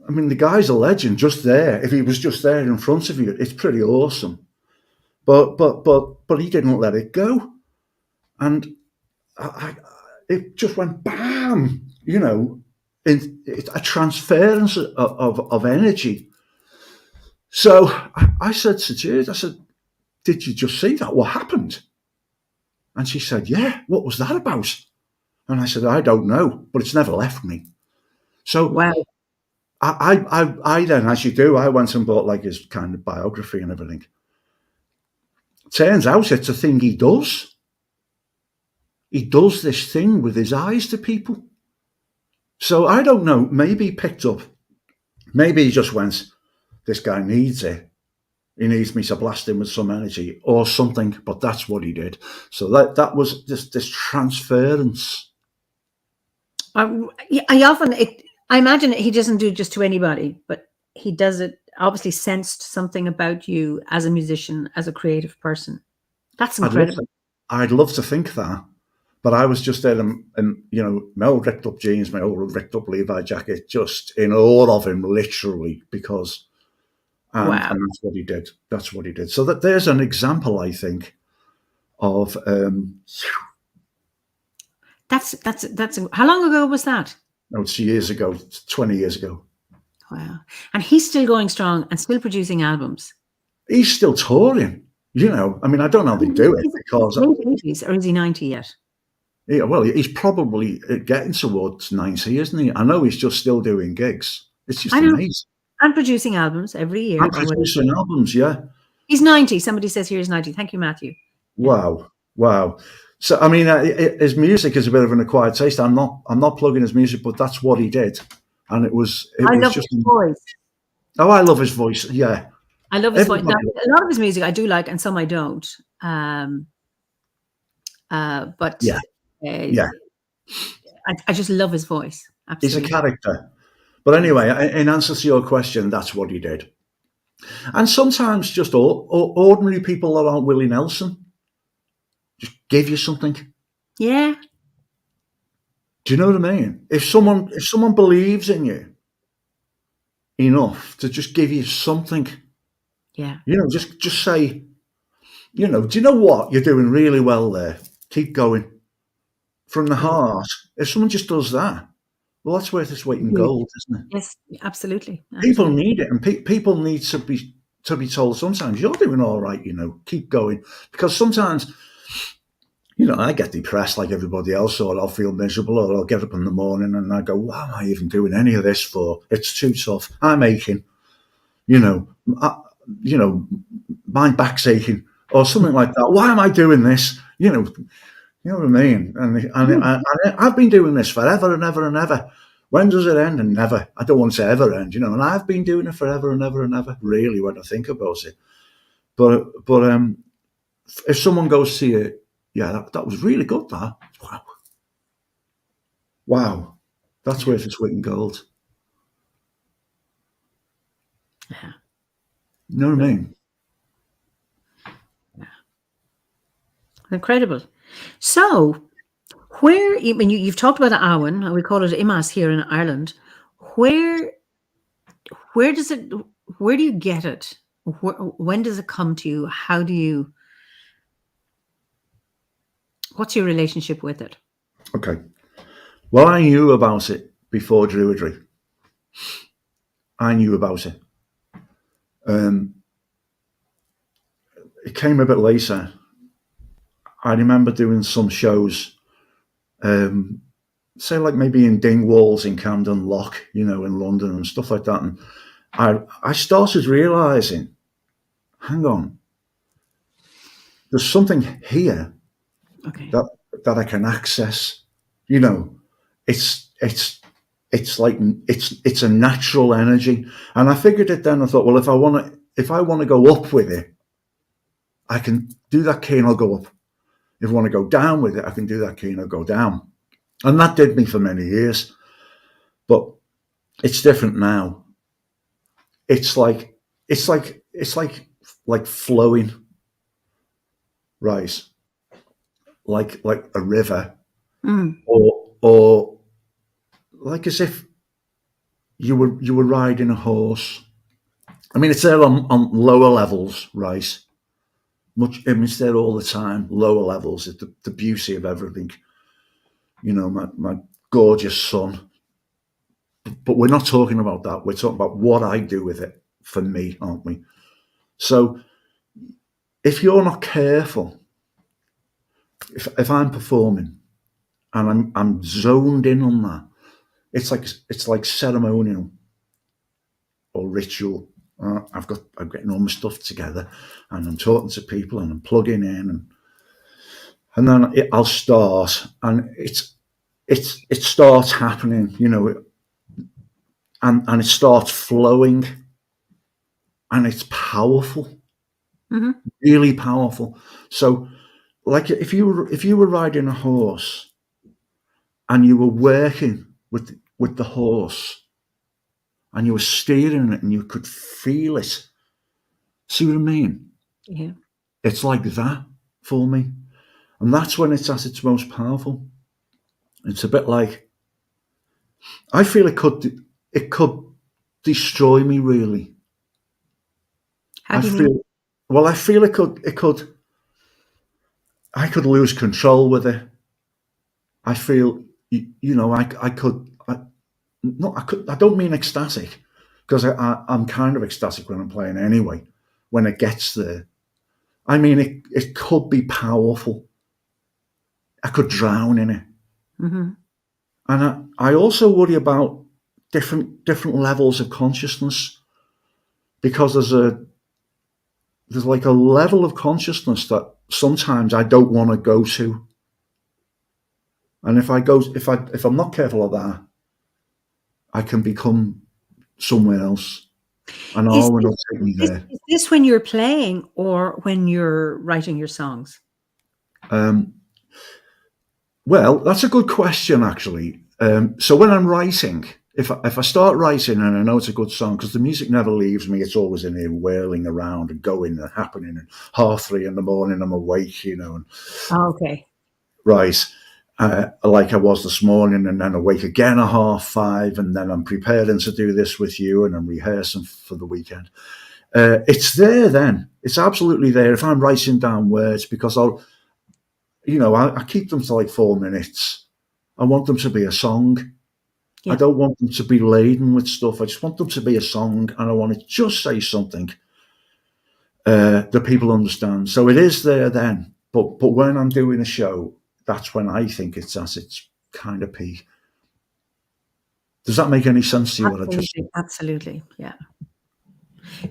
I mean, the guy's a legend just there. If he was just there in front of you, it's pretty awesome. But he didn't let it go, and it just went bam. A transference of energy. So I said to Jude, I said, "Did you just see that? What happened?" And she said, "Yeah. What was that about?" And I said, "I don't know, but it's never left me." So Wow. I then, as you do, I went and bought like his kind of biography and everything. Turns out it's a thing he does. He does this thing with his eyes to people. So I don't know, maybe he picked up, maybe he just went, this guy needs it. He needs me to blast him with some energy or something, but that's what he did. So that was this transference. I imagine he doesn't do it just to anybody, but he does it, obviously sensed something about you as a musician, as a creative person. That's incredible. I'd love to think that, but I was just there in my old ripped up jeans, my old ripped up Levi jacket, just in awe of him, literally, because and that's what he did. That's what he did. So there's an example, I think, of that's how long ago was that? no, it's years ago, 20 years ago. Wow. And he's still going strong and still producing albums. He's still touring, I mean, I don't know how they do it because He's 80s, or is he 90 yet? Yeah, well, he's probably getting towards 90, isn't he? I know he's just still doing gigs. It's just amazing. And producing albums every year. And producing albums, yeah. He's 90. Somebody says here he's 90. Thank you, Matthew. Wow. So, I mean, his music is a bit of an acquired taste. I'm not plugging his music, but that's what he did. And it was love just his voice. Oh, I love his voice. Yeah. I love his voice. Now, a lot of his music I do like, and some I don't. But yeah. I just love his voice. Absolutely. He's a character. But anyway, in answer to your question, that's what he did. And sometimes just ordinary people that aren't Willie Nelson just give you something. Yeah. Do you know what I mean? If someone believes in you enough to just give you something, yeah, just say, do you know what? You're doing really well there. Keep going. From the heart. If someone just does that, well, that's worth its weight in gold, isn't it? Yes, absolutely. People need it, and people need to be told sometimes, you're doing all right, keep going. Because sometimes, I get depressed like everybody else, or I'll feel miserable, or I'll get up in the morning and I go, why am I even doing any of this for? It's too tough. I'm aching, my back's aching, or something like that. Why am I doing this? You know what I mean? And I've been doing this forever and ever and ever. When does it end? And never. I don't want it to ever end, and I've been doing it forever and ever and ever, really, when I think about it. But if someone goes to you, yeah, that was really good, that. Wow. That's worth its weight in gold. Yeah. You know what I mean? Yeah. Incredible. So, when you've talked about Awan, and we call it Imas here in Ireland, where do you get it? When does it come to you? What's your relationship with it? Okay. Well, I knew about it before Druidry. I knew about it. It came a bit later. I remember doing some shows, say like maybe in Dingwalls in Camden Lock, in London and stuff like that. And I started realising, hang on, there's something here that I can access. It's it's like it's a natural energy. And I figured it then. I thought, well, if I want to go up with it, I can do that key and I'll go up. If I want to go down with it, I can do that key and I'll go down. And that did me for many years. But it's different now. It's like flowing, right? Like a river, or like as if you were riding a horse. I mean, it's there on lower levels, right? It's there all the time. Lower levels, the beauty of everything. My gorgeous son. But we're not talking about that. We're talking about what I do with it for me, aren't we? So if you're not careful, if I'm performing and I'm zoned in on that, it's like ceremonial or ritual. I'm getting all my stuff together, and I'm talking to people, and I'm plugging in, and then I'll start, and it starts happening, and it starts flowing, and it's powerful, really powerful. So, like if you were riding a horse, and you were working with the horse, and you were steering it, and you could feel it. See what I mean? Yeah. It's like that for me. And that's when it's at its most powerful. It's a bit like, I feel it could destroy me, really. How do you mean? Well, I feel I could lose control with it. I feel, I don't mean ecstatic, because I'm kind of ecstatic when I'm playing anyway, when it gets there. I mean, it could be powerful. I could drown in it. And I also worry about different levels of consciousness, because there's like a level of consciousness that sometimes I don't want to go to. And if I'm not careful of that, I can become somewhere else. And Arwen will take me there. Is this when you're playing or when you're writing your songs? Well, that's a good question, actually. So when I'm writing, if I start writing and I know it's a good song, because the music never leaves me, it's always in here whirling around and going and happening. And 3:30 in the morning, I'm awake, And, okay. Right. Like I was this morning, and then awake again at 5:30, and then I'm preparing to do this with you, and I'm rehearsing for the weekend. It's there then. It's absolutely there if I'm writing down words, because I keep them to like 4 minutes. I want them to be a song. Yeah. I don't want them to be laden with stuff. I just want them to be a song, and I want to just say something that people understand. So it is there then. But when I'm doing a show, that's when I think it's at its kind of peak. Does that make any sense to you? Absolutely. Absolutely. Yeah.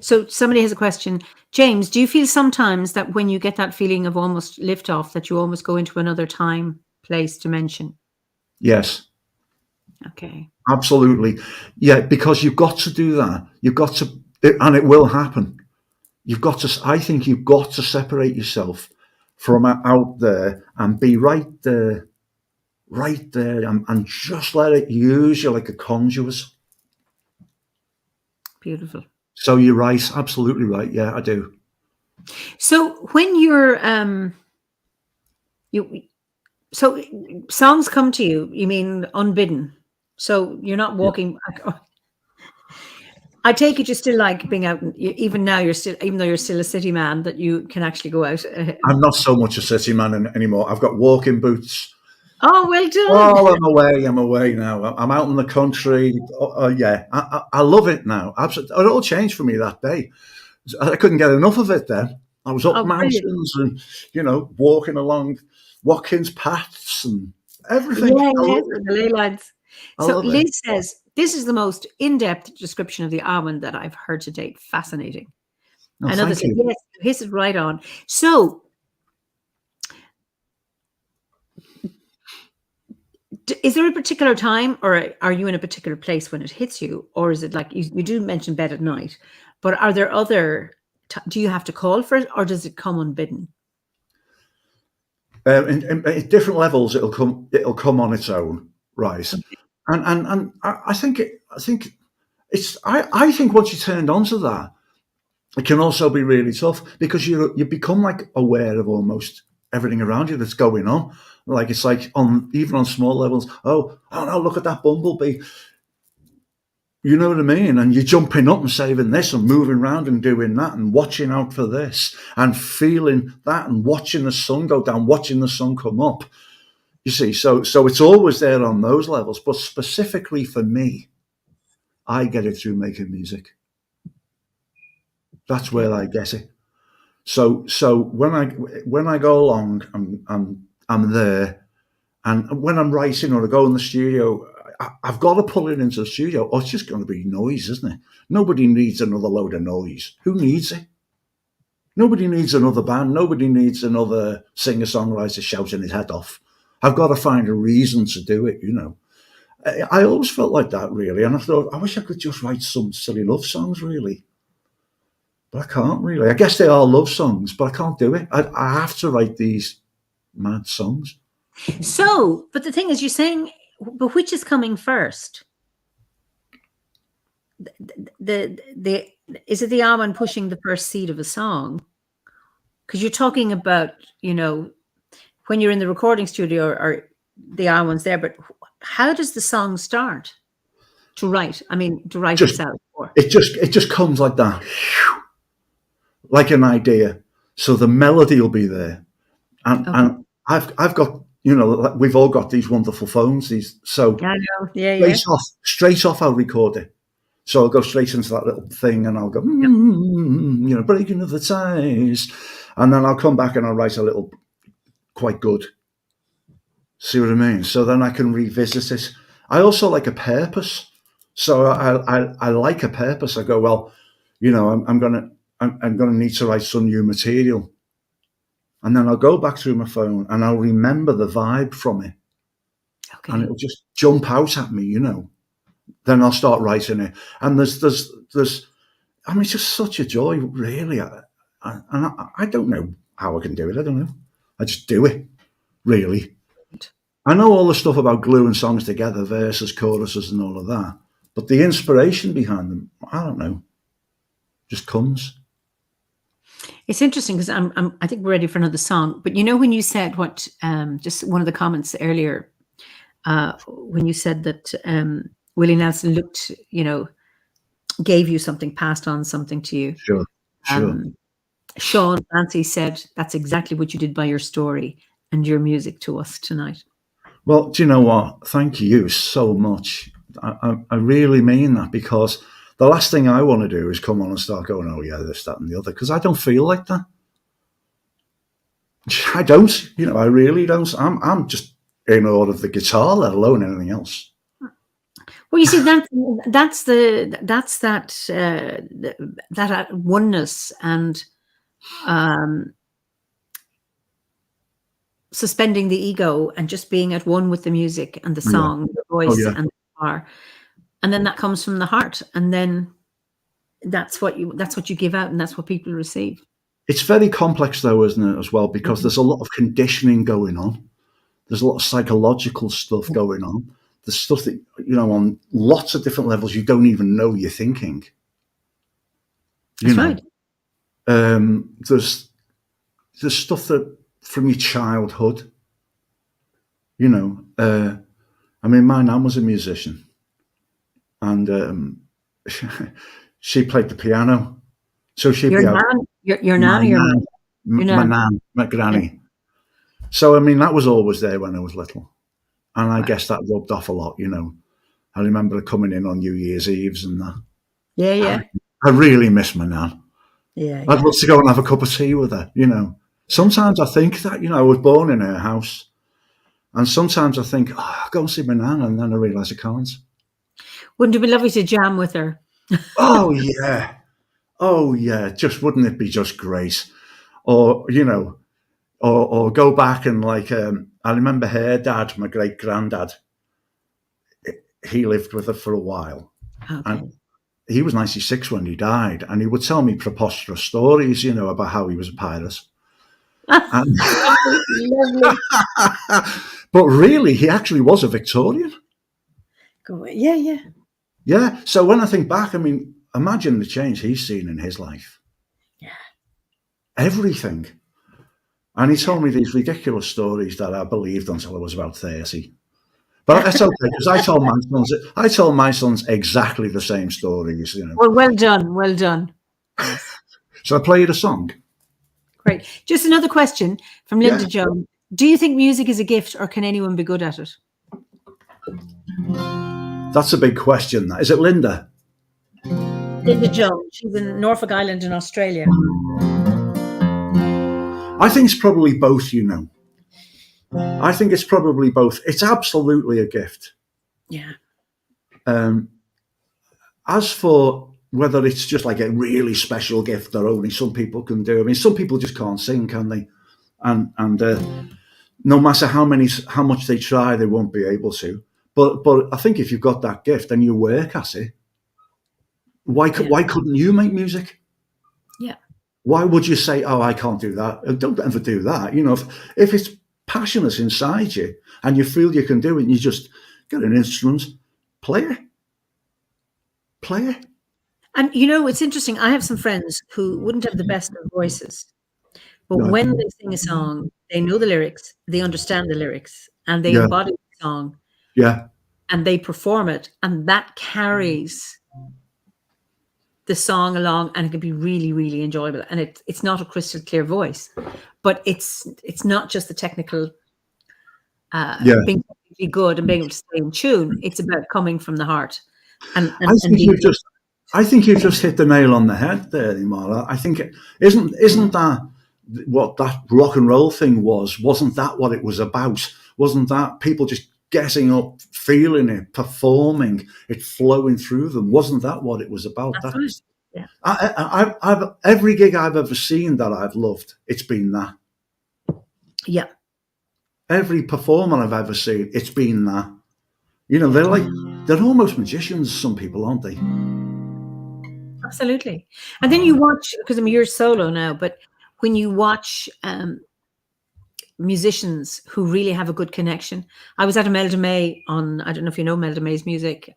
So somebody has a question. James, do you feel sometimes that when you get that feeling of almost liftoff, that you almost go into another time, place, dimension? Yes. Okay. Absolutely. Yeah, because you've got to do that. You've got to, and it will happen. I think you've got to separate yourself from out there and be right there, and just let it use you like a conduit. Beautiful. So you're right, absolutely right. Yeah, I do. So when you're so songs come to you, you mean unbidden. So you're not walking. Yeah. I take it you're still like being out, even now you're still, even though you're still a city man, that you can actually go out. I'm not so much a city man anymore. I've got walking boots. Oh, well done. Oh, I'm away now. I'm out in the country. Yeah, I love it now. Absolutely. It all changed for me that day. I couldn't get enough of it then. I was up mountains and, walking along Watkins paths and everything. Yeah, the ley lines. So Liz it. says, this is the most in-depth description of the Arwen that I've heard to date. Fascinating. Oh, Another says, yes, this is right on. So Is there a particular time, or are you in a particular place when it hits you, or is it like you do mention bed at night? But are there other? Do you have to call for it, or does it come unbidden? In different levels, it'll come on its own, right? And I think it's I think once you turned onto that, it can also be really tough because you become like aware of almost everything around you that's going on. Like it's like even on small levels. Oh no! Look at that bumblebee. You know what I mean? And you're jumping up and saving this and moving around and doing that and watching out for this and feeling that and watching the sun go down, watching the sun come up. You see, so it's always there on those levels. But specifically for me, I get it through making music. That's where I get it. So when I go along, I'm there, and when I'm writing or I go in the studio, I've got to pull it into the studio, or it's just going to be noise, isn't it? Nobody needs another load of noise. Who needs it? Nobody needs another band. Nobody needs another singer-songwriter shouting his head off. I've got to find a reason to do it, you know. I always felt like that, really, and I thought, I wish I could just write some silly love songs, really. But I can't, really. I guess they are love songs, but I can't do it. I have to write these mad songs. So, but the thing is, you're saying, but which is coming first? Is it the almond pushing the first seed of a song? Because you're talking about, you know, when you're in the recording studio, or the almond's there, but how does the song start to write? I mean, to write itself. It just comes like that, like an idea. So the melody will be there, and I've got, you know, we've all got these wonderful phones. So I know. Yeah, straight off, I'll record it. So I'll go straight into that little thing, and I'll go, you know, breaking of the ties, and then I'll come back and I'll write a little, quite good. See what I mean? So then I can revisit it. I also like a purpose. So I like a purpose. I go, well, you know, I'm gonna need to write some new material. And then I'll go back through my phone and I'll remember the vibe from it. Okay. And it'll just jump out at me, you know. Then I'll start writing it. And there's I mean, it's just such a joy, really. I don't know how I can do it. I don't know. I just do it, really. I know all the stuff about gluing songs together, verses, choruses, and all of that. But the inspiration behind them, I don't know, just comes. It's interesting because I think we're ready for another song. But you know, when you said what, just one of the comments earlier, when you said that Willie Nelson looked, you know, gave you something, passed on something to you. Sure. Sean Clancy said that's exactly what you did by your story and your music to us tonight. Well, do you know what? Thank you so much. I really mean that, because the last thing I want to do is come on and start going, oh yeah, this, that, and the other, because I don't feel like that. I don't, you know, I really don't. I'm just in awe of the guitar, let alone anything else. Well, you see, that's that oneness and suspending the ego and just being at one with the music and the song, the voice and the guitar, and then that comes from the heart, and then that's what you give out, and that's what people receive. It's very complex, though, isn't it, as well? Because there's a lot of conditioning going on. There's a lot of psychological stuff going on. There's stuff that, you know, on lots of different levels you don't even know you're thinking. That's right. There's stuff that from your childhood, you know. I mean, my nan was a musician, and she played the piano. So she'd be out. Your nan, my nan, my granny. Yeah. So I mean, that was always there when I was little. And I guess that rubbed off a lot, you know. I remember coming in on New Year's Eves and that. Yeah. I really miss my nan. Yeah. I'd love to go and have a cup of tea with her, you know. Sometimes I think that, you know, I was born in her house. And sometimes I think, oh, I'll go and see my nan, and then I realise I can't. Wouldn't it be lovely to jam with her? Oh, yeah. Oh, yeah. Just wouldn't it be just great? Or, you know, or go back and like, I remember her dad, my great granddad. he lived with her for a while. Okay. And he was 96 when he died, and he would tell me preposterous stories, about how he was a pirate. And, Lovely. but really, he actually was a Victorian. Yeah, yeah. Yeah. So when I think back, imagine the change he's seen in his life. Yeah. Everything. And he told me these ridiculous stories that I believed until I was about 30. But that's okay, because I told my sons exactly the same stories. Well done, well done. Yes. So I played a song. Great. Just another question from Linda Jones. Do you think music is a gift, or can anyone be good at it? That's a big question. Is it Linda? Linda Jones. She's in Norfolk Island in Australia. I think it's probably both, I think it's probably both. It's absolutely a gift. Yeah. As for whether it's just like a really special gift that only some people can do, some people just can't sing, can they? And no matter how much they try, they won't be able to. But I think if you've got that gift and you work at it, why couldn't you make music? Yeah. Why would you say, "Oh, I can't do that"? Don't ever do that. If it's passionate inside you and you feel you can do it, and you just get an instrument, play it. And it's interesting. I have some friends who wouldn't have the best of voices, but when they sing a song, they know the lyrics, they understand the lyrics, and they embody the song. Yeah. And they perform it, and that carries the song along, and it can be really, really enjoyable. And it's not a crystal clear voice, but it's not just the technical being good and being able to stay in tune. It's about coming from the heart. I think you've just hit the nail on the head there, Eimear. I think isn't that what that rock and roll thing was? Wasn't that what it was about? Wasn't that people just getting up, feeling it, performing, it flowing through them? Wasn't that what it was about? That's right. Yeah. I've every gig I've ever seen that I've loved, it's been that. Yeah. Every performer I've ever seen, it's been that. They're almost magicians, some people, aren't they? Absolutely. And then you watch, because you're solo now, but when you watch musicians who really have a good connection. I was at Imelda May on, I don't know if you know Imelda May's music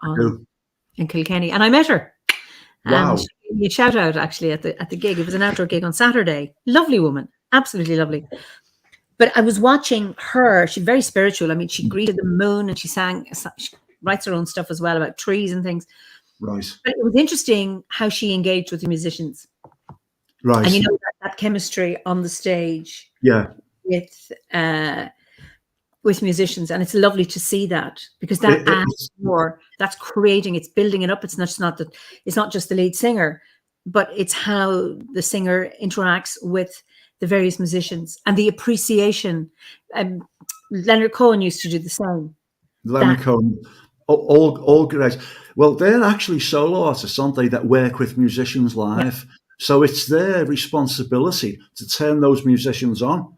in Kilkenny, and I met her. Wow. And she gave me a shout out actually at the gig. It was an outdoor gig on Saturday. Lovely woman, absolutely lovely. But I was watching her. She's very spiritual. She greeted the moon, and she writes her own stuff as well about trees and things. Right. But it was interesting how she engaged with the musicians. Right. And that chemistry on the stage. Yeah. With musicians, and it's lovely to see that, because that adds more. That's creating. It's building it up. It's not just the lead singer, but it's how the singer interacts with the various musicians and the appreciation. Leonard Cohen used to do the same. Leonard Cohen, all great. Well, they're actually solo artists, aren't they, that work with musicians live? Yeah. So it's their responsibility to turn those musicians on.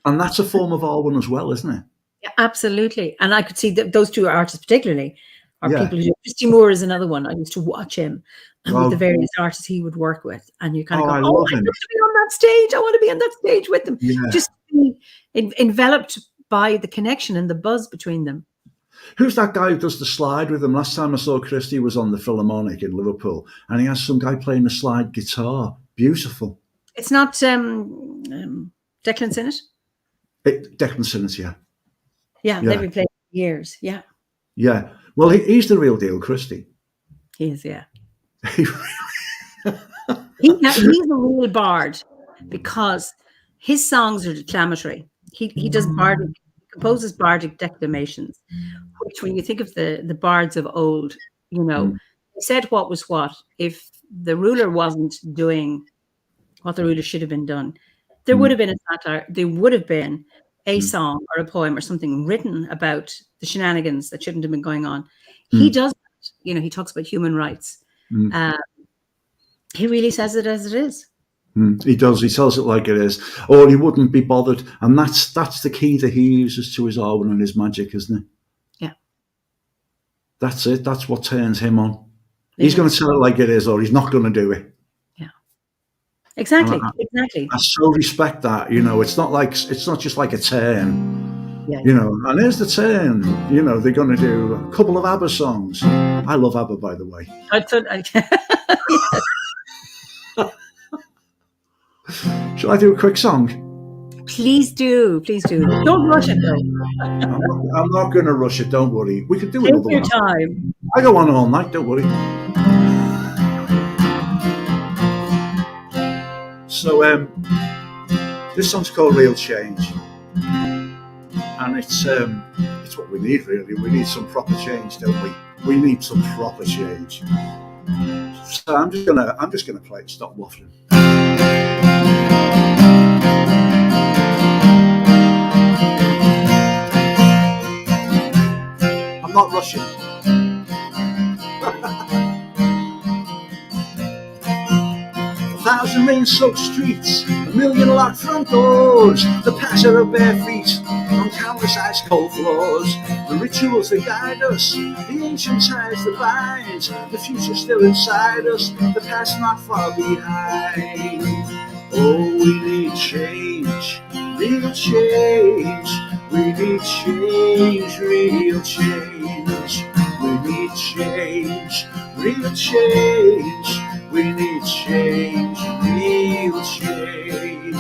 And that's a form of Arwen as well, isn't it? Yeah, absolutely. And I could see that those two artists particularly are people who do. Christy Moore is another one. I used to watch him with the various artists he would work with. And you kind of go, I want to be on that stage. I want to be on that stage with them. Yeah. Just be enveloped by the connection and the buzz between them. Who's that guy who does the slide with them? Last time I saw Christy was on the Philharmonic in Liverpool, and he has some guy playing a slide guitar. Beautiful. It's not Declan Sinnott? Declan Sinnott, yeah. Yeah, they've been playing for years, yeah. Yeah. Well, he's the real deal, Christy. He is, yeah. He's a real bard, because his songs are declamatory. He does composes bardic declamations, which, when you think of the bards of old, they said what was what. If the ruler wasn't doing what the ruler should have been done, there would have been a satire, there would have been a song or a poem or something written about the shenanigans that shouldn't have been going on. He does that. He talks about human rights. He really says it as it is. He does. He tells it like it is, or he wouldn't be bothered. And that's the key that he uses to his Arwen and his magic, isn't it? Yeah. That's it. That's what turns him on. He's going to tell it like it is, or he's not going to do it. Yeah. And Exactly. Exactly. I so respect that. It's not just like a turn. Yeah. And here's the turn. They're going to do a couple of ABBA songs. I love ABBA, by the way. Shall I do a quick song? Please do. Please do. Don't rush it, though. I'm not going to rush it. Don't worry. We could do Take another your one. time. I go on all night. Don't worry. So this song's called "Real Change," and it's what we need, really. We need some proper change, don't we? We need some proper change. So I'm just gonna play it. Stop waffling. I'm not rushing. A thousand rain-soaked streets, a million locked front doors, the patter of bare feet on countless ice-cold floors, the rituals that guide us, the ancient ties that bind, the future still inside us, the past not far behind. Oh, we need change, real change. We need change, real change. We need change, real change. We need change, real change.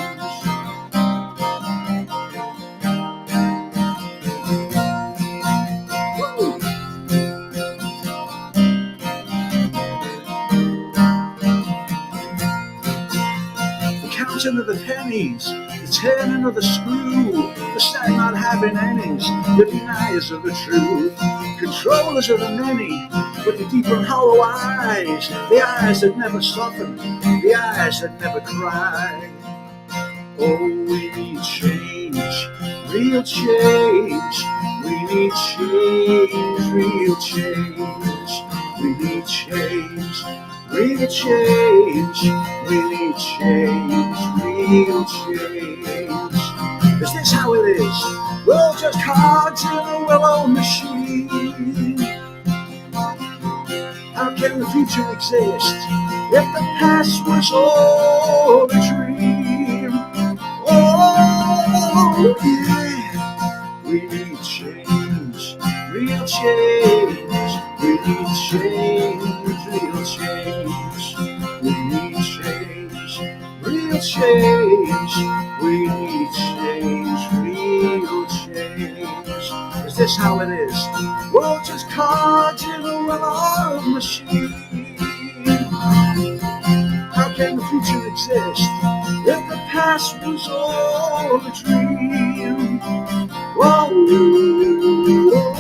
The counting of the pennies, the turning of the screw, the sign not having endings, the deniers of the truth, controllers of the many, with the deep and hollow eyes, the eyes that never soften, the eyes that never cry. Oh, we need change, real change. We need change, real change. We need change, real change. We need change, real change. Is this how it is? We're all just cards in a well-oiled machine. How can the future exist if the past was all a dream? Oh, yeah. We need change, real change. We need change, real change. We need change, real change. We need change, real change. Is this how it is? We're all just cards in a well-oiled machine. How can the future exist if the past was all a dream? Whoa, whoa.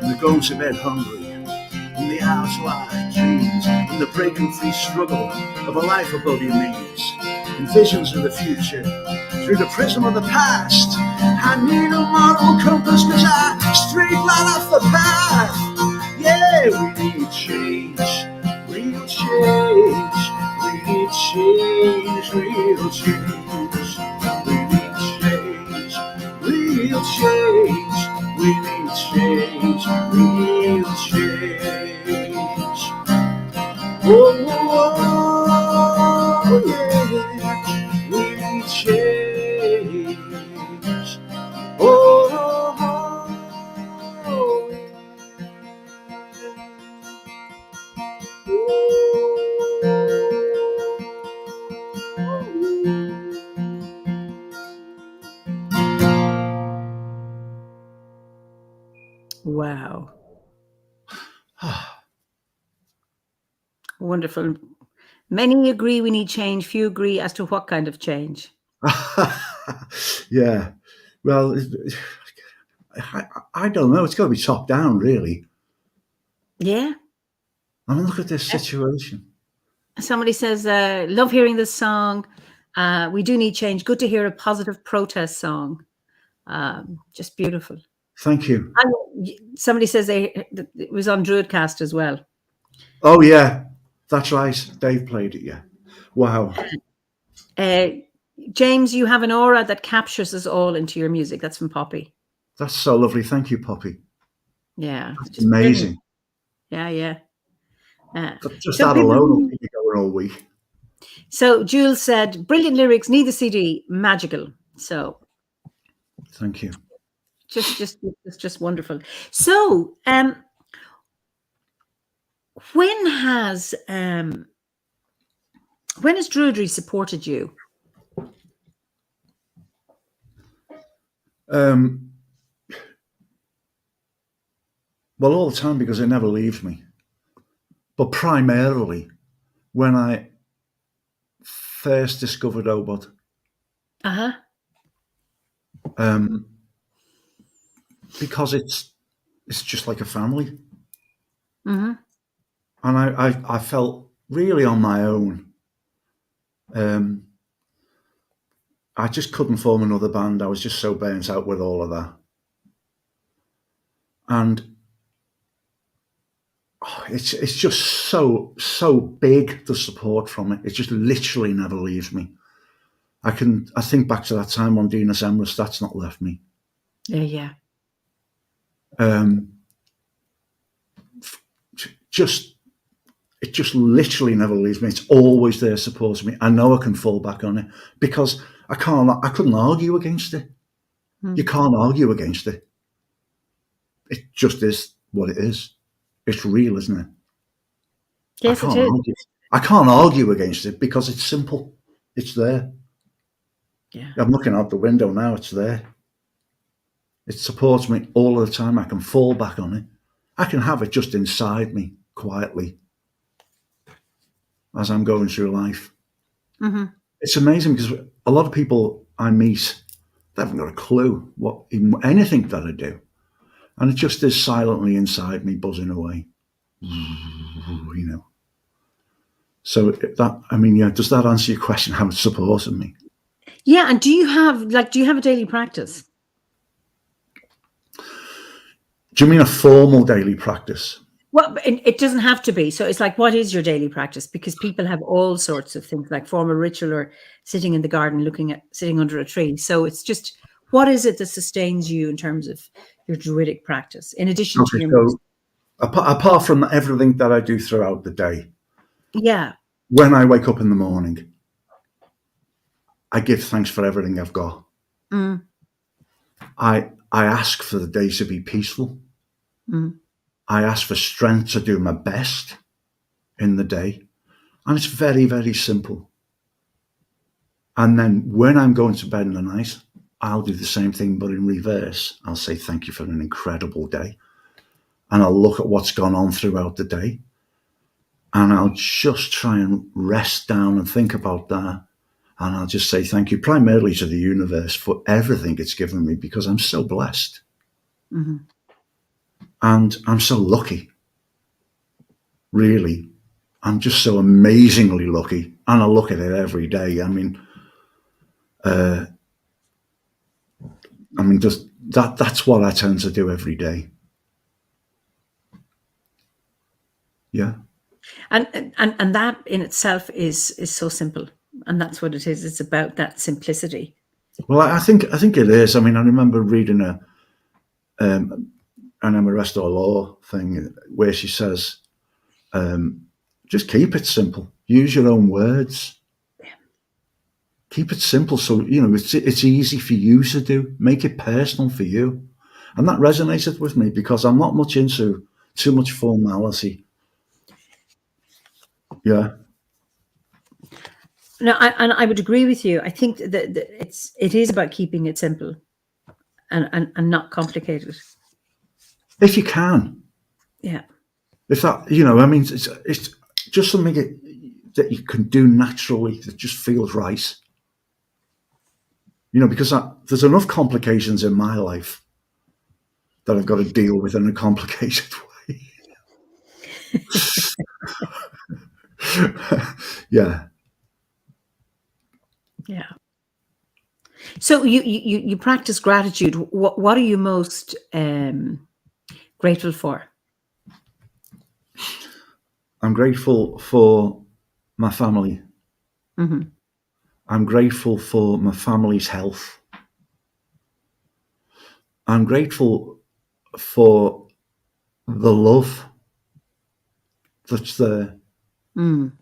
And the going to bed hungry, in the hours wide dreams, in the breaking free struggle of a life above your means, in visions of the future, through the prism of the past. I need a moral compass, cause I straight line off the path. Yeah, we need change, real change. We need change, real change. We need change, real change. We need change, real change. Oh, oh, oh, yeah. We need change. Oh, oh, oh, yeah. Wow. Wonderful. Many agree we need change. Few agree as to what kind of change. Yeah. Well, I don't know. It's got to be top down, really. Yeah. I mean, look at this situation. Somebody says, love hearing this song. We do need change. Good to hear a positive protest song. Just beautiful. Thank you. Somebody says it was on Druidcast as well. Oh, yeah. That's right. Dave played it, yeah. Wow. James, you have an aura that captures us all into your music. That's from Poppy. That's so lovely. Thank you, Poppy. Yeah. That's amazing. Brilliant. Yeah. Just that alone will keep you going all week. So Jules said, brilliant lyrics, need the CD, magical. So thank you. Just wonderful. So when has Druidry supported you? Well, all the time, because it never leaves me. But primarily when I first discovered Obod. Because it's just like a family. Mm-hmm. And I felt really on my own. I just couldn't form another band. I was just so burnt out with all of that. And it's just so big, the support from it. It just literally never leaves me. I think back to that time on Dinas Emrys, that's not left me. Yeah. It just literally never leaves me. It's always there supporting me. I know I can fall back on it because I couldn't argue against it. You can't argue against it. It just is what it is. It's real, isn't it? Yes, it is. I can't argue against it because it's simple. It's there. Yeah. I'm looking out the window now. It's there. It supports me all the time. I can fall back on it. I can have it just inside me quietly as I'm going through life. Mm-hmm. It's amazing because a lot of people I meet, they haven't got a clue anything that I do. And it just is silently inside me, buzzing away. You know. So does that answer your question? How it's supporting me? Yeah. And do you have a daily practice? Do you mean a formal daily practice? Well, it doesn't have to be. So it's like, what is your daily practice? Because people have all sorts of things, like form a ritual or sitting in the garden, sitting under a tree. So it's just, what is it that sustains you in terms of your druidic practice, in addition to your music? Apart from everything that I do throughout the day. Yeah. When I wake up in the morning, I give thanks for everything I've got. I ask for the day to be peaceful. I ask for strength to do my best in the day. And it's very, very simple. And then when I'm going to bed in the night, I'll do the same thing, but in reverse. I'll say thank you for an incredible day. And I'll look at what's gone on throughout the day. And I'll just try and rest down and think about that. And I'll just say thank you primarily to the universe for everything it's given me, because I'm so blessed. Mm-hmm. And I'm so lucky. Really. I'm just so amazingly lucky. And I look at it every day. Just that's what I tend to do every day. Yeah. And that in itself is so simple. And that's what it is. It's about that simplicity. Well, I think it is. I remember reading an Eimear law thing where she says, just keep it simple. Use your own words. Yeah. Keep it simple, so it's easy for you to do. Make it personal for you, and that resonated with me because I'm not much into too much formality. Yeah. No, I would agree with you. I think that it is about keeping it simple and not complicated. If you can. Yeah. If that, it's just something that you can do naturally that just feels right. Because there's enough complications in my life that I've got to deal with in a complicated way. Yeah. Yeah. So you practice gratitude. What are you most grateful for? I'm grateful for my family. Mm-hmm. I'm grateful for my family's health. I'm grateful for the love that's there. Mm.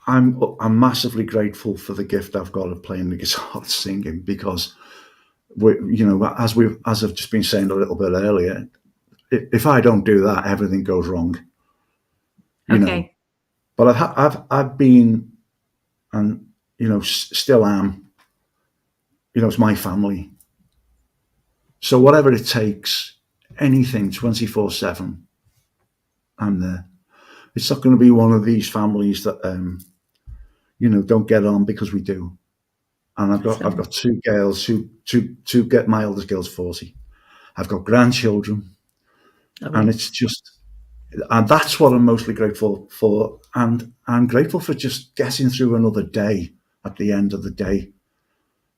I'm massively grateful for the gift I've got of playing the guitar, singing, because as I've just been saying a little bit earlier, if I don't do that, everything goes wrong. You know, Okay. but I've been, and still am. It's my family. So whatever it takes, anything, 24/7, I'm there. It's not going to be one of these families that don't get on, because we do. And That's I've lovely. got two girls who get my eldest girl's 40. I've got grandchildren, and Lovely. it's just, and that's what I'm mostly grateful for. And I'm grateful for just getting through another day at the end of the day,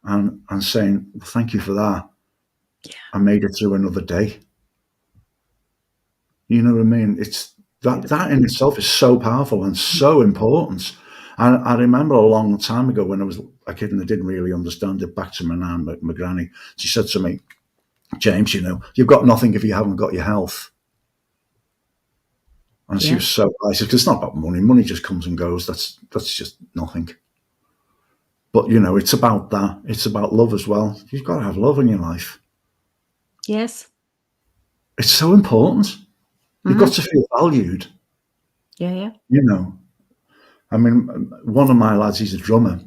and saying, well, thank you for that. I made it through another day. You know what I mean? It's that Beautiful. in itself is so powerful and so important. And I remember a long time ago, when I was a kid and I didn't really understand it, back to my nan, my granny, she said to me, James, you've got nothing if you haven't got your health. And she Yeah. was so wise, because it's not about money. Money just comes and goes. That's just nothing. But it's about that. It's about love as well. You've got to have love in your life. Yes. It's so important. You've got Mm-hmm. to feel valued. Yeah. Yeah. You know, I mean, one of my lads, he's a drummer.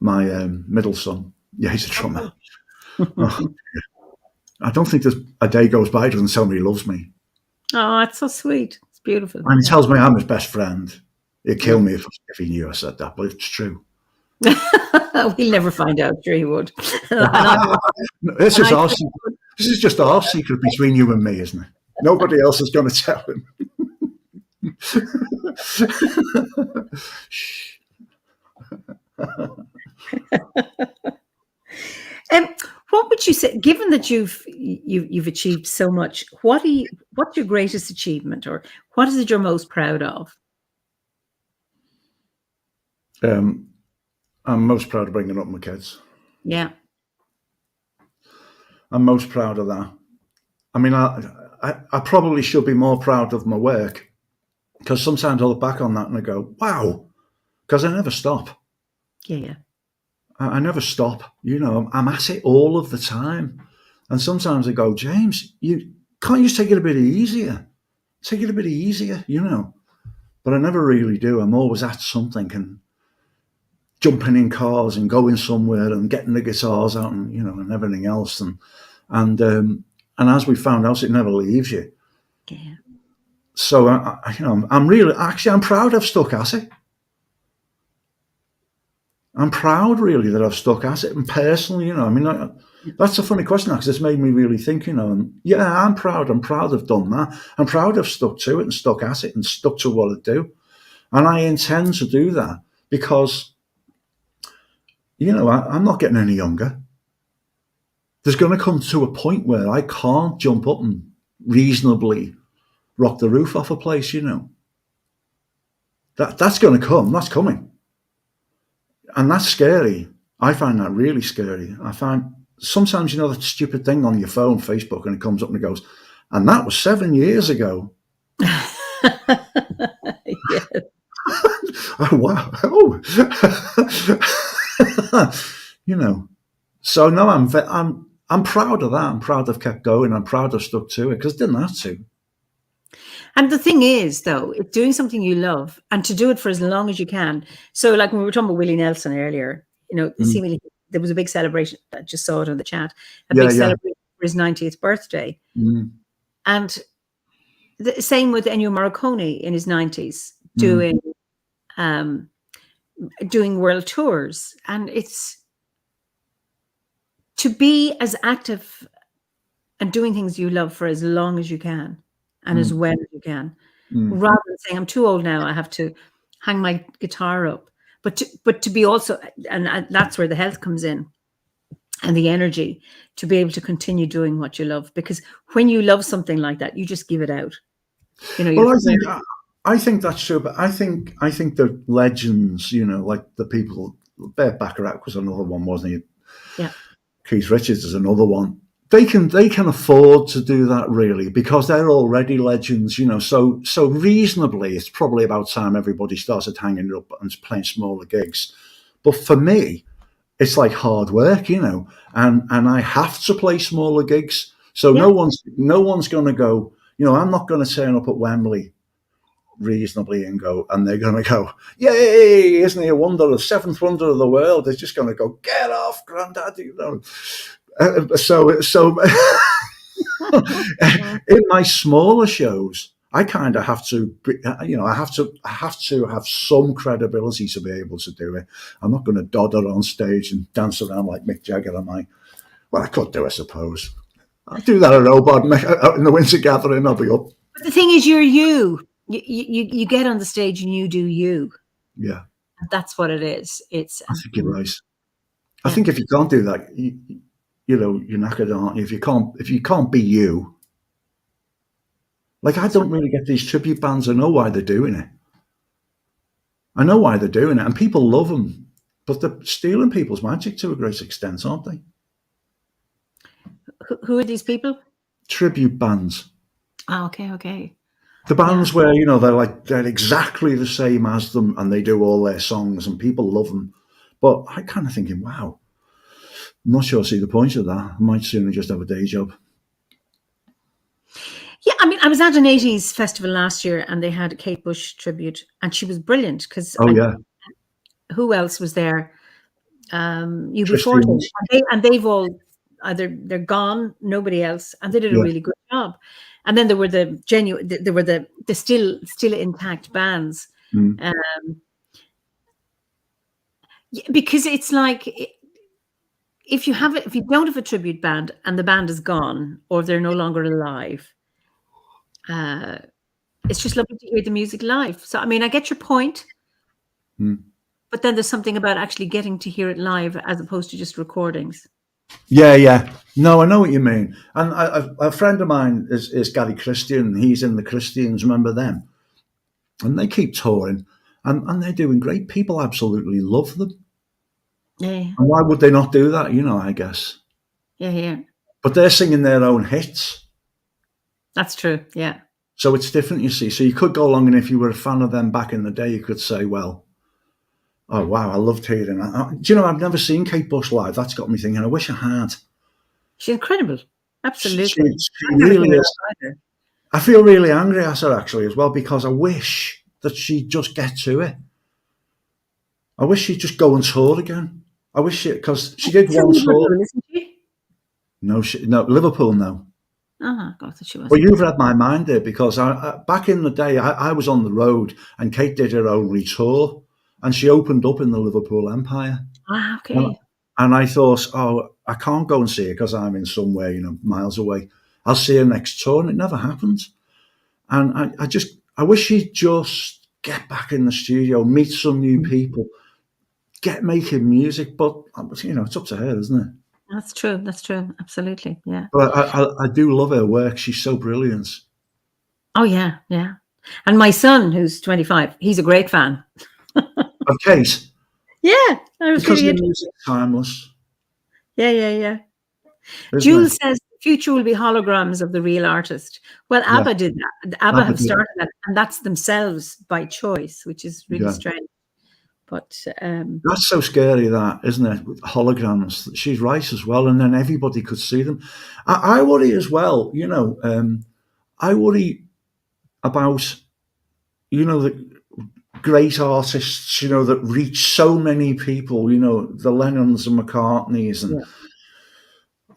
My middle son, yeah, he's a drummer. Oh, I don't think there's a day goes by he doesn't tell me he loves me. Oh, it's so sweet. It's beautiful. And he Yeah. tells me I'm his best friend. He'd kill Yeah. me if he knew I said that, but it's true. We'll never find out. Sure, he would. and I would. This And is I our said, secret. This is just our secret between you and me, isn't it? Nobody else is going to tell him. what would you say, given that you've achieved so much? What's your greatest achievement, or what is it you're most proud of? Um, I'm most proud of bringing up my kids. Yeah. I'm most proud of that. I mean, I probably should be more proud of my work, because sometimes I look back on that and I go, wow, because I never stop. Yeah. Yeah. I never stop. I'm at it all of the time. And sometimes I go, James, you can't you just take it a bit easier? Take it a bit easier. But I never really do. I'm always at something, and jumping in cars and going somewhere and getting the guitars out, and everything else. And as we found out, it never leaves you. Yeah. So I'm proud I've stuck at it. I'm proud, really, that I've stuck at it. And personally, I mean, that's a funny question, because it's made me really think, and yeah, I'm proud. I'm proud I've done that. I'm proud I've stuck to it and stuck at it and stuck to what I do. And I intend to do that, because, I'm not getting any younger. There's going to come to a point where I can't jump up and reasonably rock the roof off a place. That's going to come. That's coming. And that's scary. I find that really scary. I find sometimes, that stupid thing on your phone, Facebook, and it comes up and it goes, and that was 7 years ago. Yeah. Oh, wow. Oh. So no, I'm proud of that. I'm proud I've kept going. I'm proud I've stuck to it, because I didn't have to. And the thing is, though, it's doing something you love, and to do it for as long as you can. So, like when we were talking about Willie Nelson earlier, Mm. seemingly there was a big celebration. I just saw it on the chat. A Yeah, big yeah. celebration for his 90th birthday, Mm. and the same with Ennio Morricone in his 90s, Mm. um, doing world tours, and it's to be as active and doing things you love for as long as you can and as Mm. well as you can, Mm. rather than saying, I'm too old now, I have to hang my guitar up, but to be also, and that's where the health comes in, and the energy to be able to continue doing what you love. Because when you love something like that, you just give it out. You know, Well, I think that's true, but I think the legends, like the people, Burt Bacharach was another one, wasn't he? Yeah. Keith Richards is another one. They can afford to do that, really, because they're already legends, So reasonably, it's probably about time everybody started hanging up and playing smaller gigs. But for me, it's like hard work, and I have to play smaller gigs. So Yeah. no one's going to go. I'm not going to turn up at Wembley reasonably and they're going to go, yay, isn't he a wonder, the seventh wonder of the world? They're just going to go, get off, granddad, So in my smaller shows, I kind of have to, I have to have some credibility to be able to do it. I'm not going to dodder on stage and dance around like Mick Jagger, am I? Well, I could do, I suppose. I'll do that at Robot out in the Winter Gathering. I'll be up. But the thing is, you're you. You get on the stage and you do you. Yeah, that's what it is. It's. I think you're right. I think if you can't do that, you're knackered, aren't you? If you can't be you. Like, I don't really get these tribute bands. I know why they're doing it. And people love them, but they're stealing people's magic to a great extent, aren't they? Who are these people? Tribute bands. Oh, okay. The bands where, they're exactly the same as them and they do all their songs and people love them. But I kind of thinking, wow, I'm not sure I see the point of that. I might sooner just have a day job. Yeah, I mean, I was at an 80s festival last year and they had a Kate Bush tribute and she was brilliant because who else was there? UB40. And they've all either they're gone, nobody else, and they did a really good job. And then there were the genuine, there were the still intact bands, because it's like if you don't have a tribute band and the band is gone or they're no longer alive, it's just lovely to hear the music live. So I mean, I get your point, but then there's something about actually getting to hear it live as opposed to just recordings. Yeah. No, I know what you mean. And a friend of mine is Gary Christian. He's in the Christians, remember them? And they keep touring, and they're doing great. People absolutely love them. Yeah. And why would they not do that, I guess? Yeah. But they're singing their own hits. That's true, yeah. So it's different, you see. So you could go along, and if you were a fan of them back in the day, you could say, well, oh, wow, I loved hearing that. Do you know, I've never seen Kate Bush live. That's got me thinking, I wish I had. She's incredible. Absolutely. She really is. I feel really angry at her, actually, as well, because I wish that she'd just get to it. I wish she'd just go and tour again. I wish because she did one tour. Isn't she? No, Liverpool, no. Oh, God, that she was. Well, you've read my mind there, because back in the day, I was on the road and Kate did her own tour. And she opened up in the Liverpool Empire. Ah, okay. And I thought, I can't go and see her because I'm in somewhere, miles away. I'll see her next tour, and it never happened. And I wish she'd just get back in the studio, meet some new people, get making music. But, it's up to her, isn't it? That's true. Absolutely, yeah. But I do love her work. She's so brilliant. Oh, yeah. And my son, who's 25, he's a great fan. Of Kate? Yeah. Because the music's timeless. Yeah. Jules says the future will be holograms of the real artist. Well, ABBA did that. ABBA have started that, and that's themselves by choice, which is really strange. But that's so scary, that, isn't it? With holograms. She's right as well, and then everybody could see them. I worry as well, I worry about, the great artists, that reach so many people, the Lennons and McCartneys, and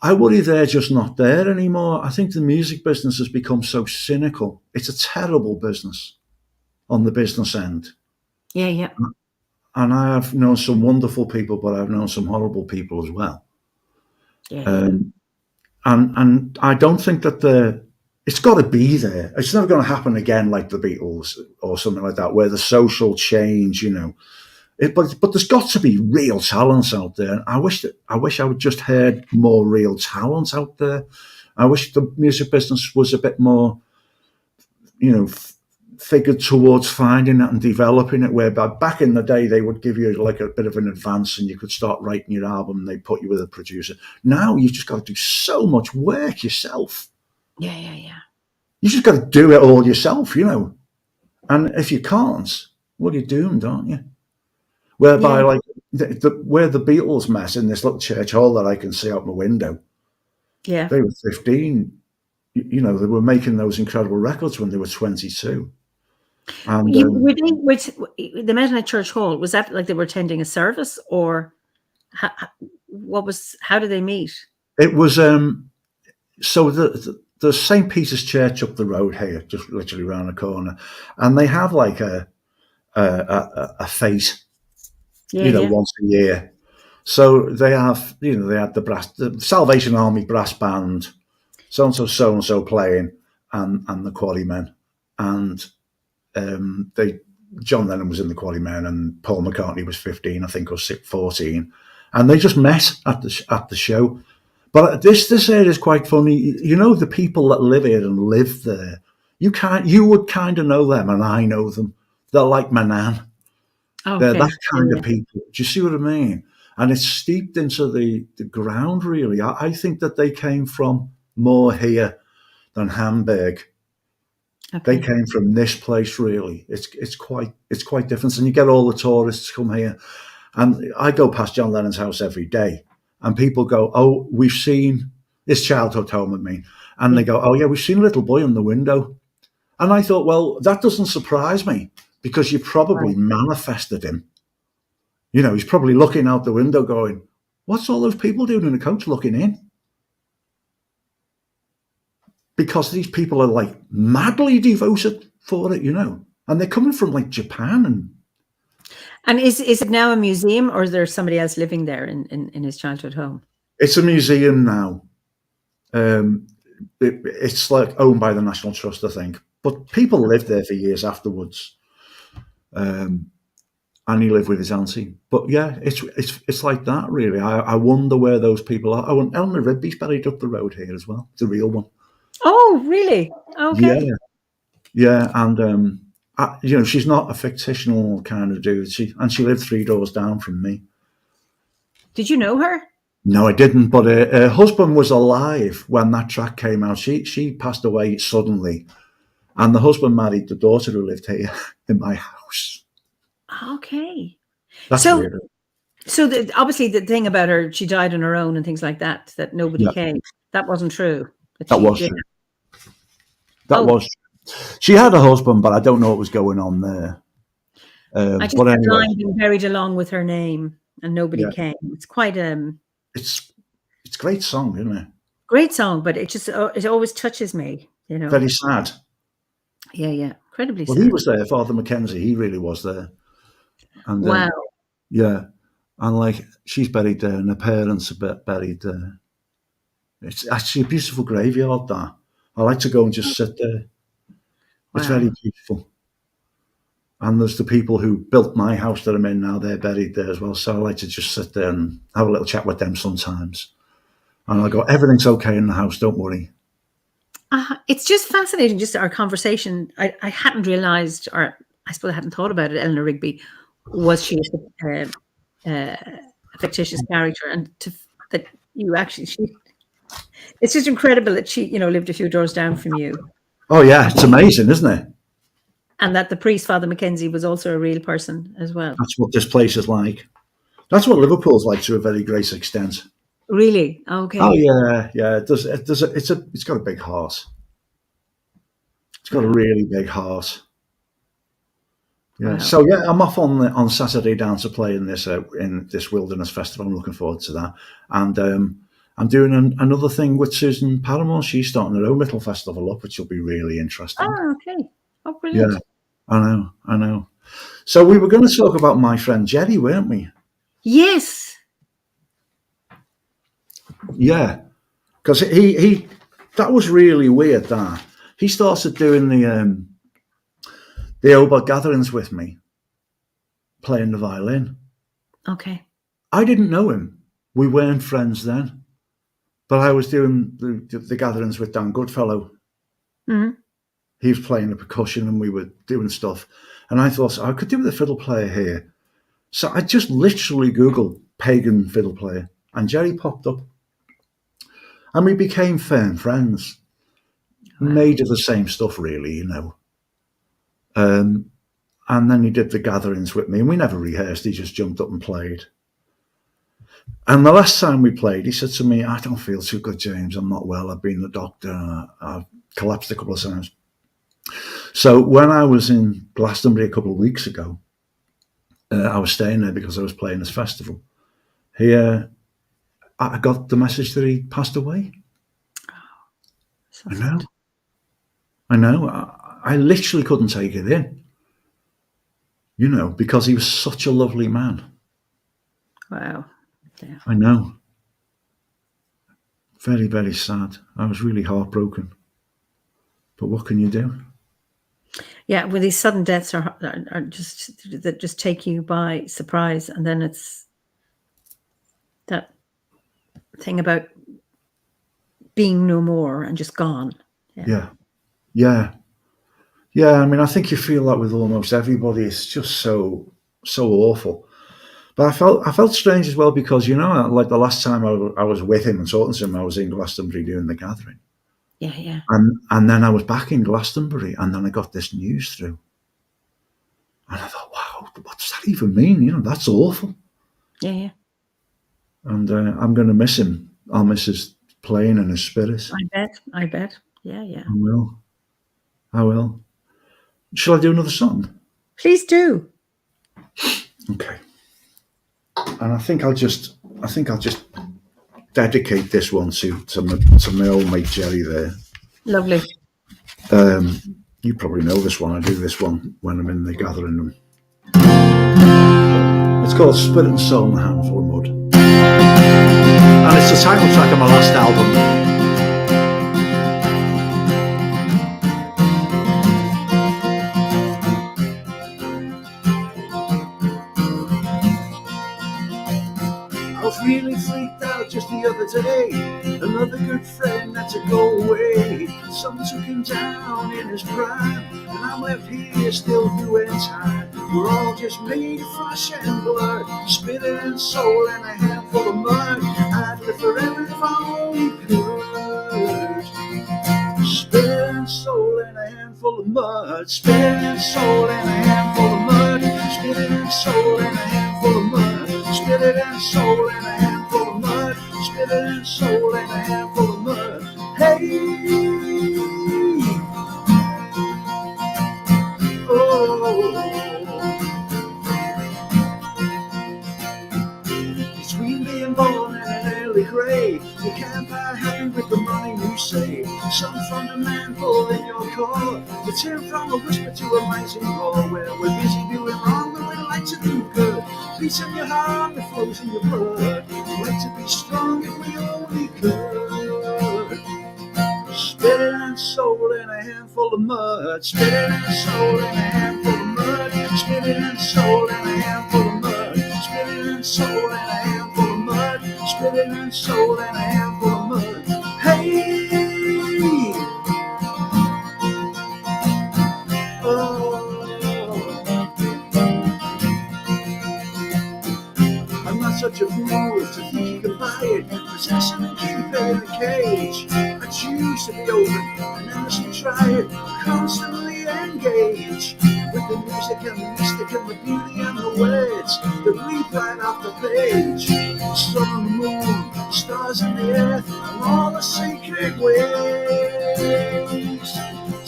I worry they're just not there anymore. I think the music business has become so cynical. It's a terrible business on the business end. Yeah. And I have known some wonderful people, but I've known some horrible people as well. Yeah. And I don't think that it's got to be there. It's never going to happen again like the Beatles or something like that, where the social change, but there's got to be real talents out there. And I wish I would just heard more real talent out there. I wish the music business was a bit more, figured towards finding it and developing it. Where back in the day they would give you like a bit of an advance and you could start writing your album and they put you with a producer. Now you just got to do so much work yourself. Yeah. You just got to do it all yourself, And if you can't, well, you're doomed, aren't you? Whereby, like, where the Beatles met in this little church hall that I can see out my window. Yeah. They were 15. They were making those incredible records when they were 22. And they met in a church hall. Was that like they were attending a service, or how did they meet? It was so the St. Peter's Church up the road here, just literally around the corner, and they have like a fete, once a year. So they have, they had the Salvation Army brass band, so and so playing, and the Quarrymen, and John Lennon was in the Quarrymen, and Paul McCartney was 15, I think, or 14, and they just met at the show. But this area is quite funny. The people that live here and live there, you would kind of know them, and I know them. They're like my nan. Okay. They're that kind of people. Do you see what I mean? And it's steeped into the ground, really. I think that they came from more here than Hamburg. Okay. They came from this place, really. It's quite different. And you get all the tourists come here. And I go past John Lennon's house every day. And people go, oh, we've seen his childhood home with me. And they go, oh, yeah, we've seen a little boy in the window. And I thought, well, that doesn't surprise me because you probably manifested him. He's probably looking out the window going, what's all those people doing in the coach looking in? Because these people are like madly devoted for it, and they're coming from like Japan. And is it now a museum, or is there somebody else living there in his childhood home? It's a museum now. It's like owned by the National Trust, I think. But people lived there for years afterwards. And he lived with his auntie. But yeah, it's like that, really. I wonder where those people are. Oh, and Eleanor Rigby's buried up the road here as well, the real one. Oh, really? Okay. Yeah, and she's not a fictional kind of dude. She lived 3 doors down from me. Did you know her? No, I didn't. But her husband was alive when that track came out. She passed away suddenly, and the husband married the daughter who lived here in my house. Okay. That's weird. So obviously the thing about her, she died on her own and things like that. That nobody came. That wasn't true. That was true. That was true. She had a husband, but I don't know what was going on there. I just had line being buried along with her name, and nobody came. It's quite It's a great song, isn't it? Great song, but it always touches me. Very sad. Yeah, incredibly sad. Well, he was there, Father Mackenzie. He really was there. And wow. Yeah, and like she's buried there, and her parents are buried there. It's actually a beautiful graveyard. That I like to go and just sit there. It's very beautiful. And there's the people who built my house that I'm in now. They're buried there as well. So I like to just sit there and have a little chat with them sometimes. And I go, everything's okay in the house. Don't worry. It's just fascinating. Just our conversation. I hadn't realized, or I suppose I hadn't thought about it. Eleanor Rigby, was she a fictitious character, and that you actually it's just incredible that she lived a few doors down from you. Oh yeah, it's amazing, isn't it? And that the priest, Father Mackenzie, was also a real person as well. That's what this place is like. That's what Liverpool's like to a very great extent. Really? Okay. Oh yeah. It does. It's got a big heart. It's got a really big heart. Yeah. Wow. So yeah, I'm off on Saturday down to play in this Wilderness Festival. I'm looking forward to that. And I'm doing another thing with Susan Paramore. She's starting her own little festival up, which will be really interesting. Oh, okay. Oh, brilliant. Yeah, I know. So we were going to talk about my friend Jerry, weren't we? Yes. Yeah, because he that was really weird. That he started doing the oboe gatherings with me, playing the violin. Okay. I didn't know him. We weren't friends then. But I was doing the gatherings with Dan Goodfellow. Mm-hmm. He was playing the percussion and we were doing stuff. And I thought, I could do with a fiddle player here. So I just literally Googled pagan fiddle player and Jerry popped up. And we became firm friends. Wow. Made of the same stuff, really, you know. And then he did the gatherings with me and we never rehearsed. He just jumped up and played. And the last time we played, he said to me, I don't feel too good, James. I'm not well. I've been to the doctor. I've collapsed a couple of times. So when I was in Glastonbury a couple of weeks ago, I was staying there because I was playing this festival. I got the message that he passed away. So I know. I know. I literally couldn't take it in, you know, because he was such a lovely man. Wow. Yeah. I know. Very, very sad. I was really heartbroken. But what can you do? Yeah, well, these sudden deaths are just take you by surprise, and then it's that thing about being no more and just gone. Yeah. I mean, I think you feel that with almost everybody. It's just so awful. But I felt strange as well because, you know, like the last time I was with him and talking to him, I was in Glastonbury doing the gathering. Yeah. And then I was back in Glastonbury and then I got this news through. And I thought, wow, what does that even mean? You know, that's awful. Yeah. And I'm going to miss him. I'll miss his playing and his spirit. I bet. Yeah. I will. Shall I do another song? Please do. Okay. And I think I'll just dedicate this one to my old mate Jerry there. Lovely. You probably know this one. I do this one when I'm in the gathering room. It's called Spirit and Soul and a Handful of Mud. And it's the title track of my last album. I was really freaked out just the other day. Another good friend had to go away. Someone took him down in his prime, and I'm left here still doing time. We're all just made of flesh and blood, spirit and soul and a handful of mud. I'd live forever if I only could. Spirit and soul and a handful of mud. Spirit and soul and a handful of mud. Spirit and soul and a handful of mud. Spirit and soul and a handful of mud. Spirit and soul and a handful of mud. Hey, oh. Between being born and an early grave, you can't buy happy with the money you save. Some from the man pulled in your core, you turn from a whisper to a mighty roar. Well, we're busy doing wrong, but we like to do good. Beats in your heart, that flows in your blood. We like to be strong if we only could. Spirit and soul in a handful of mud. Spirit and soul in a handful of mud. Spirit and soul in a handful of mud. Spirit and soul in a handful of mud. Spirit and soul in a handful of mud. Hey, oh. I'm not such a fool to think you can buy it, possess it and keep it in a cage. I choose to be open and honestly try it, constantly engage with the music and the mystic and the beauty and the words that leap right off the page. The sun and the moon, stars in the earth, and all the sacred ways.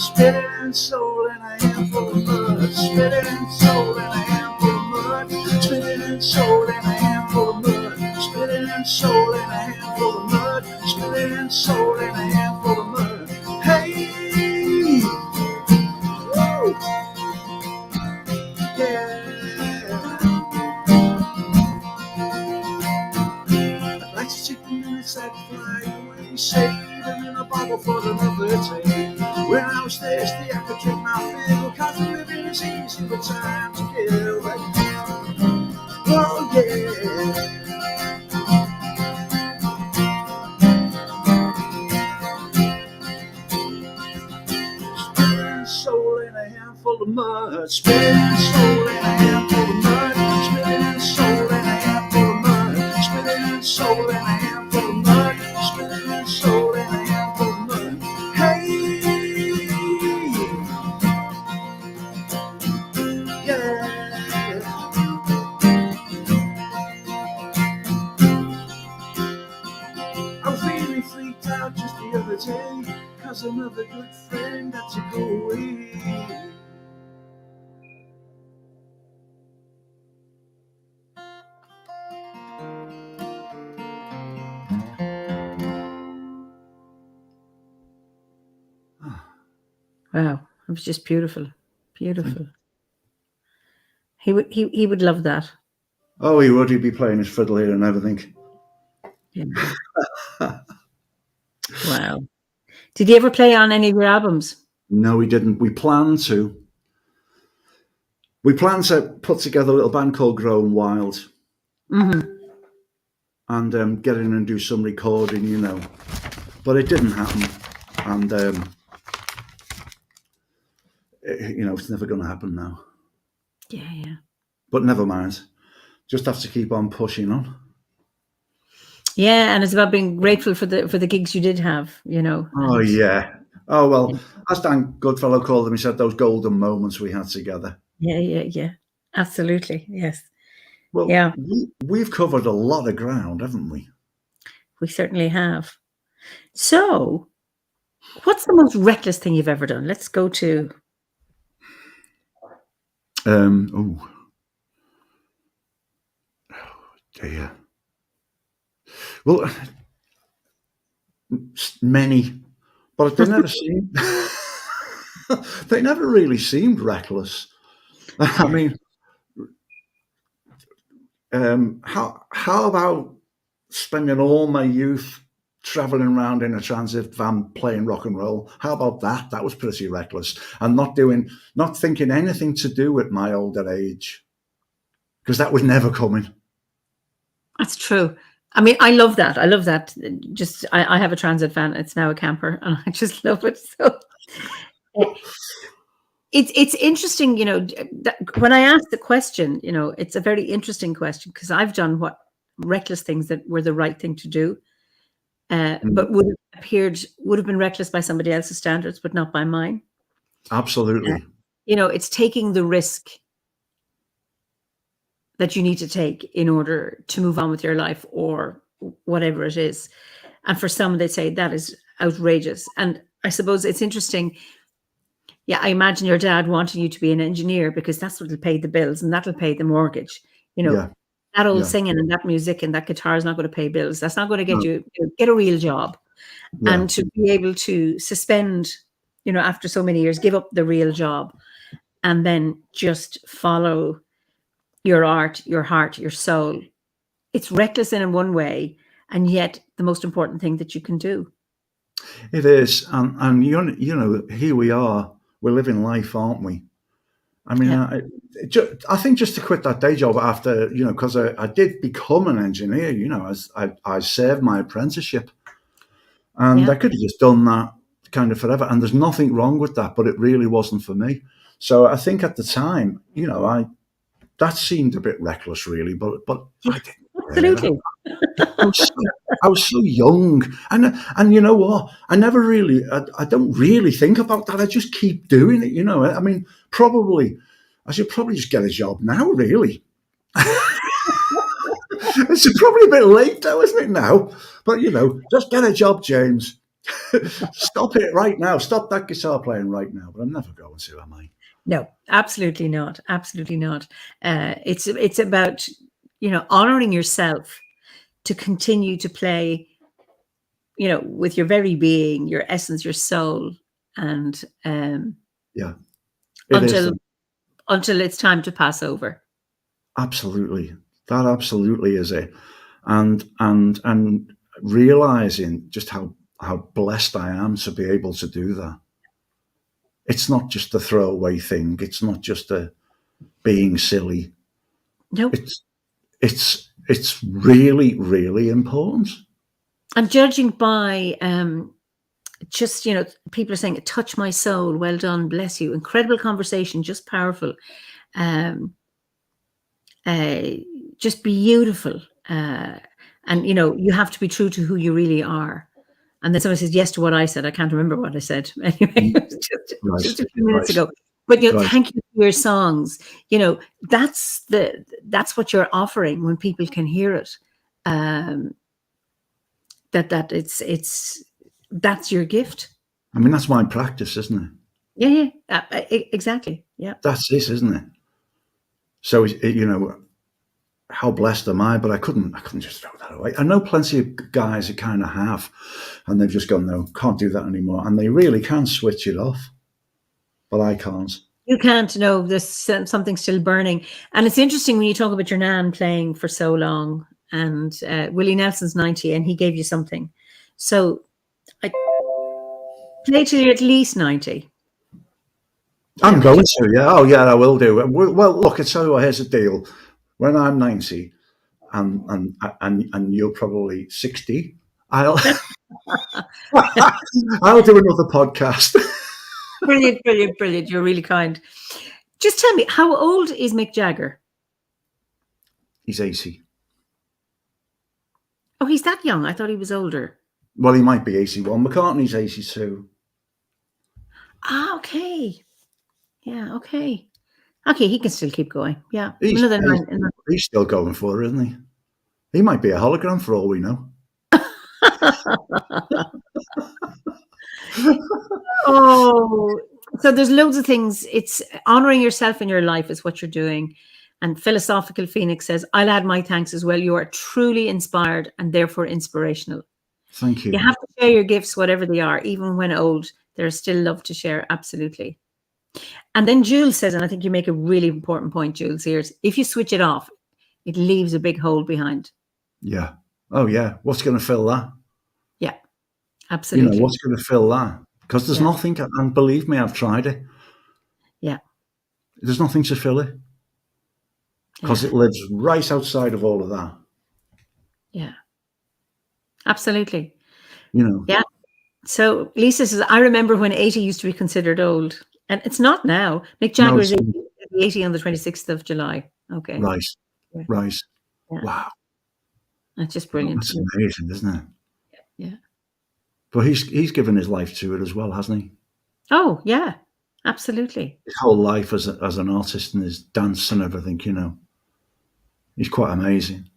Spirit and soul in a handful of mud. Spirit and soul in a handful of mud. Spirit and soul in a handful of mud. Spirit and soul in a handful of mud. Spirit and soul in a handful of mud. Hey, woo, yeah. I'd like to take the minutes that fly away, save them in a bottle for another day. When I was it's easy for time to kill. Oh yeah. Spinning soul in a handful of mud. Spinning soul in a handful of mud. Spinning soul in a handful of mud. Spinning soul in a handful of mud. Spinning soul in a handful of mud. Hey, yeah. I was really freaked out just the other day, 'cause another good friend had to go away. Wow, it was just beautiful, beautiful. He would love that. Oh, he would. He'd be playing his fiddle here and everything. Yeah. Wow. Did he ever play on any of your albums? No, he didn't. We planned to. We planned to put together a little band called Grown Wild and get in and do some recording, you know. But it didn't happen. And, you know, it's never going to happen now. Yeah, yeah. But never mind. Just have to keep on pushing on. Yeah, and it's about being grateful for the gigs you did have, you know. Oh, yeah. Oh, well, as Dan Goodfellow called them, he said those golden moments we had together. Yeah, yeah, yeah. Absolutely, yes. Well, yeah, we've covered a lot of ground, haven't we? We certainly have. So, what's the most reckless thing you've ever done? Let's go to... Oh, dear. Well, many, but they never seemed. They never really seemed reckless. I mean, how about spending all my youth traveling around in a transit van playing rock and roll? How about that? That was pretty reckless, and not thinking anything to do with my older age, because that was never coming. That's true. I mean, I love that. I love that. Just, I have a transit van. It's now a camper, and I just love it. So it's interesting, you know, when I ask the question, you know, it's a very interesting question, because I've done what reckless things that were the right thing to do, but would have been reckless by somebody else's standards, but not by mine. Absolutely. You know, it's taking the risk that you need to take in order to move on with your life or whatever it is. And for some, they say that is outrageous. And I suppose it's interesting. Yeah, I imagine your dad wanting you to be an engineer because that's what'll pay the bills and that'll pay the mortgage. You know, that old singing and that music and that guitar is not going to pay bills. That's not going to get you get a real job. Yeah. And to be able to suspend, you know, after so many years, give up the real job and then just follow your art, your heart, your soul. It's reckless in one way, and yet the most important thing that you can do. It is, and you know, here we are. We're living life, aren't we? I mean, I think just to quit that day job after, you know, because I did become an engineer, you know, as I served my apprenticeship, and I could have just done that kind of forever. And there's nothing wrong with that, but it really wasn't for me. So I think at the time, you know, that seemed a bit reckless, really, but I didn't. Absolutely. I was so young, and you know what? I never really, I don't really think about that. I just keep doing it, you know. I mean, I should probably just get a job now, really. It's probably a bit late, though, isn't it now? But, you know, just get a job, James. Stop it right now. Stop that guitar playing right now. But I'm never going to, am I? No, absolutely not. Absolutely not. It's about, you know, honoring yourself to continue to play, you know, with your very being, your essence, your soul, and until it's time to pass over. Absolutely, that absolutely is it, and realizing just how blessed I am to be able to do that. it's not just a throwaway thing. It's not just a being silly. No. It's really, really important. And judging by just, people are saying, touch my soul, well done, bless you, incredible conversation, just powerful, just beautiful. And, you have to be true to who you really are. And then someone says yes to what I said. I can't remember what I said. Anyway, just a few minutes ago. But thank you for your songs. That's what you're offering when people can hear it. That that's your gift. I mean, that's my practice, isn't it? Yeah, exactly. Yeah, that's this, isn't it? So how blessed am I? But I couldn't just throw that away. I know plenty of guys that kind of have, and they've just gone, no, can't do that anymore, and they really can switch it off, but I can't. You can't. No, there's something still burning, and it's interesting when you talk about your nan playing for so long, and Willie Nelson's 90, and he gave you something. So I play till you're at least 90. I'm going to, yeah. Oh, yeah, I will do. Well, look, I tell you what, here's the deal. When I'm 90 and you're probably 60, I'll do another podcast. Brilliant. You're really kind. Just tell me, how old is Mick Jagger? He's 80. Oh, he's that young? I thought he was older. Well, he might be 81. McCartney's 82. Ah, okay. Yeah, okay. Okay, he can still keep going. Yeah. He's still going for it, isn't he? He might be a hologram for all we know. Oh, so there's loads of things. It's honoring yourself in your life is what you're doing. And Philosophical Phoenix says, I'll add my thanks as well. You are truly inspired and therefore inspirational. Thank you. You have to share your gifts, whatever they are, even when old. There's still love to share. Absolutely. And then Jules says, and I think you make a really important point, Jules, here, is if you switch it off, it leaves a big hole behind. Yeah. Oh, yeah. What's going to fill that? Yeah, absolutely. What's going to fill that? Because there's nothing, and believe me, I've tried it. Yeah. There's nothing to fill it. Because it lives right outside of all of that. Yeah. Absolutely. Yeah. So Lisa says, I remember when 80 used to be considered old. And it's not now. Mick Jagger is 80 on the 26th of July. Okay. Right. Yeah. Right. Yeah. Wow. That's just brilliant. That's amazing, isn't it? Yeah. But he's given his life to it as well, hasn't he? Oh, yeah. Absolutely. His whole life as an artist and his dance and everything, He's quite amazing.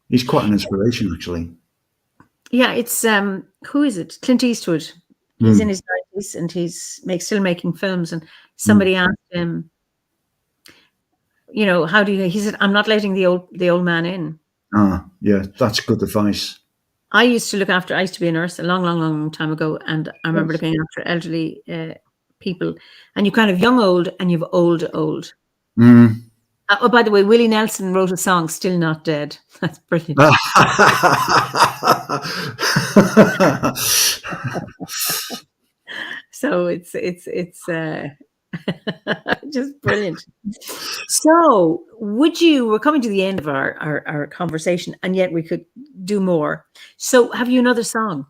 He's quite an inspiration, actually. Yeah, it's who is it? Clint Eastwood. He's in his 90s and he's still making films. And somebody asked him, how do you? He said, "I'm not letting the old man in." Ah, yeah, that's good advice. I used to be a nurse a long time ago, and I remember looking after elderly people. And you kind of young old, and you've old. Oh, by the way, Willie Nelson wrote a song, "Still Not Dead." That's brilliant. So it's just brilliant. So we're coming to the end of our conversation, and yet we could do more. So have you another song?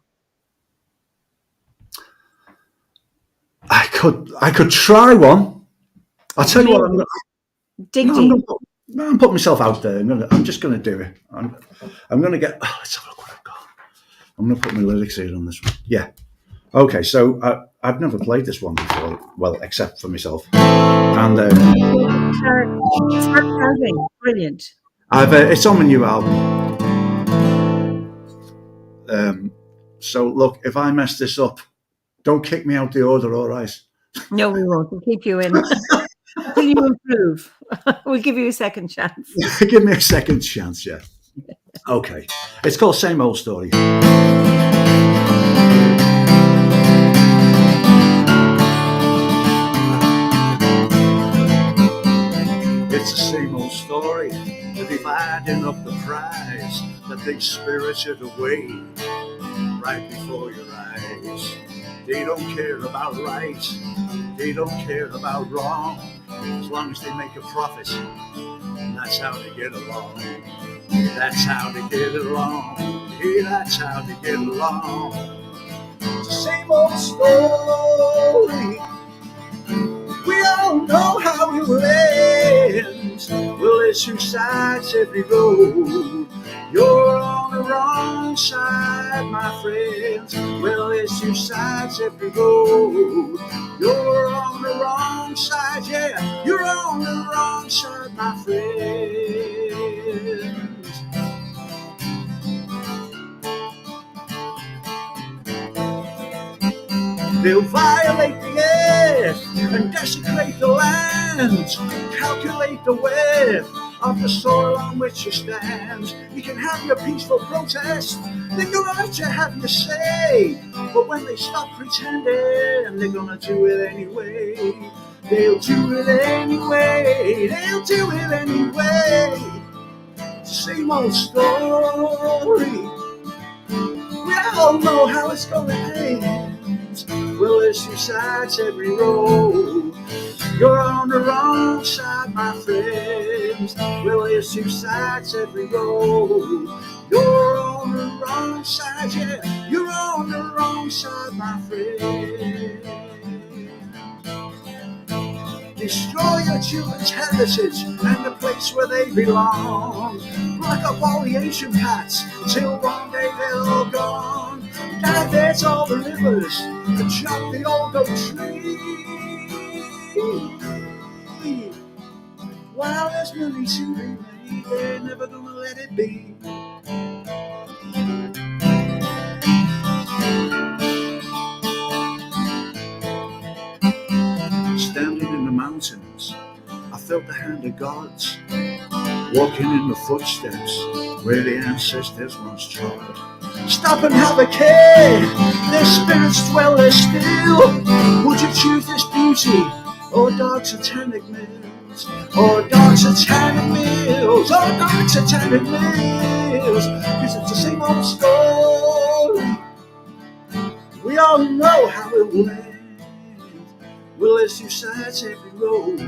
I could try one. I'll tell you what. I'm putting myself out there. I'm just going to do it. I'm going to get. Let's have a look what I've got. I'm going to put my lyrics here on this one. Yeah. Okay. So I've never played this one before. Well, except for myself. And brilliant. It's on my new album. So look, if I mess this up, don't kick me out the order, all right? No, we won't. We'll keep you in. Until you improve. We'll give you a second chance. Give me a second chance, yeah. Okay. It's called Same Old Story. It's the same old story, the dividing up the prize that they spirited away right before your eyes. They don't care about right. They don't care about wrong. As long as they make a profit, and that's how they get along. That's how they get along. Hey, that's how they get along. It's the same old story. We all know how it will end. Well, there's two sides every road. You're on the wrong side, my friends. Well, there's two sides every road. You're on the wrong side, yeah. You're on the wrong side, my friends. They'll violate the air and desecrate the land, calculate the wealth of the soil on which you stand. You can have your peaceful protest, they're gonna let you have your say, but when they stop pretending, they're gonna do it anyway. They'll do it anyway, they'll do it anyway. Same old story, we all know how it's gonna end. Well, there's two sides every road. You're on the wrong side, my friends. Well, there's two sides every road. You're on the wrong side, yeah. You're on the wrong side, my friend. Destroy your children's heritage and the place where they belong. Block up all the ancient paths till one day they're all gone. Divert all the rivers and chop the old oak tree. While there's money to be made, they're never gonna let it be. Standing in the mountains, I felt the hand of gods, walking in the footsteps where the ancestors once trod. Stop and have a care, their spirits dwell there still. Would you choose this beauty or dark satanic mills? Or dark satanic mills? Or dark satanic mills? Cause it's the same old story. We all know how it will end. Well, there's two sides every road.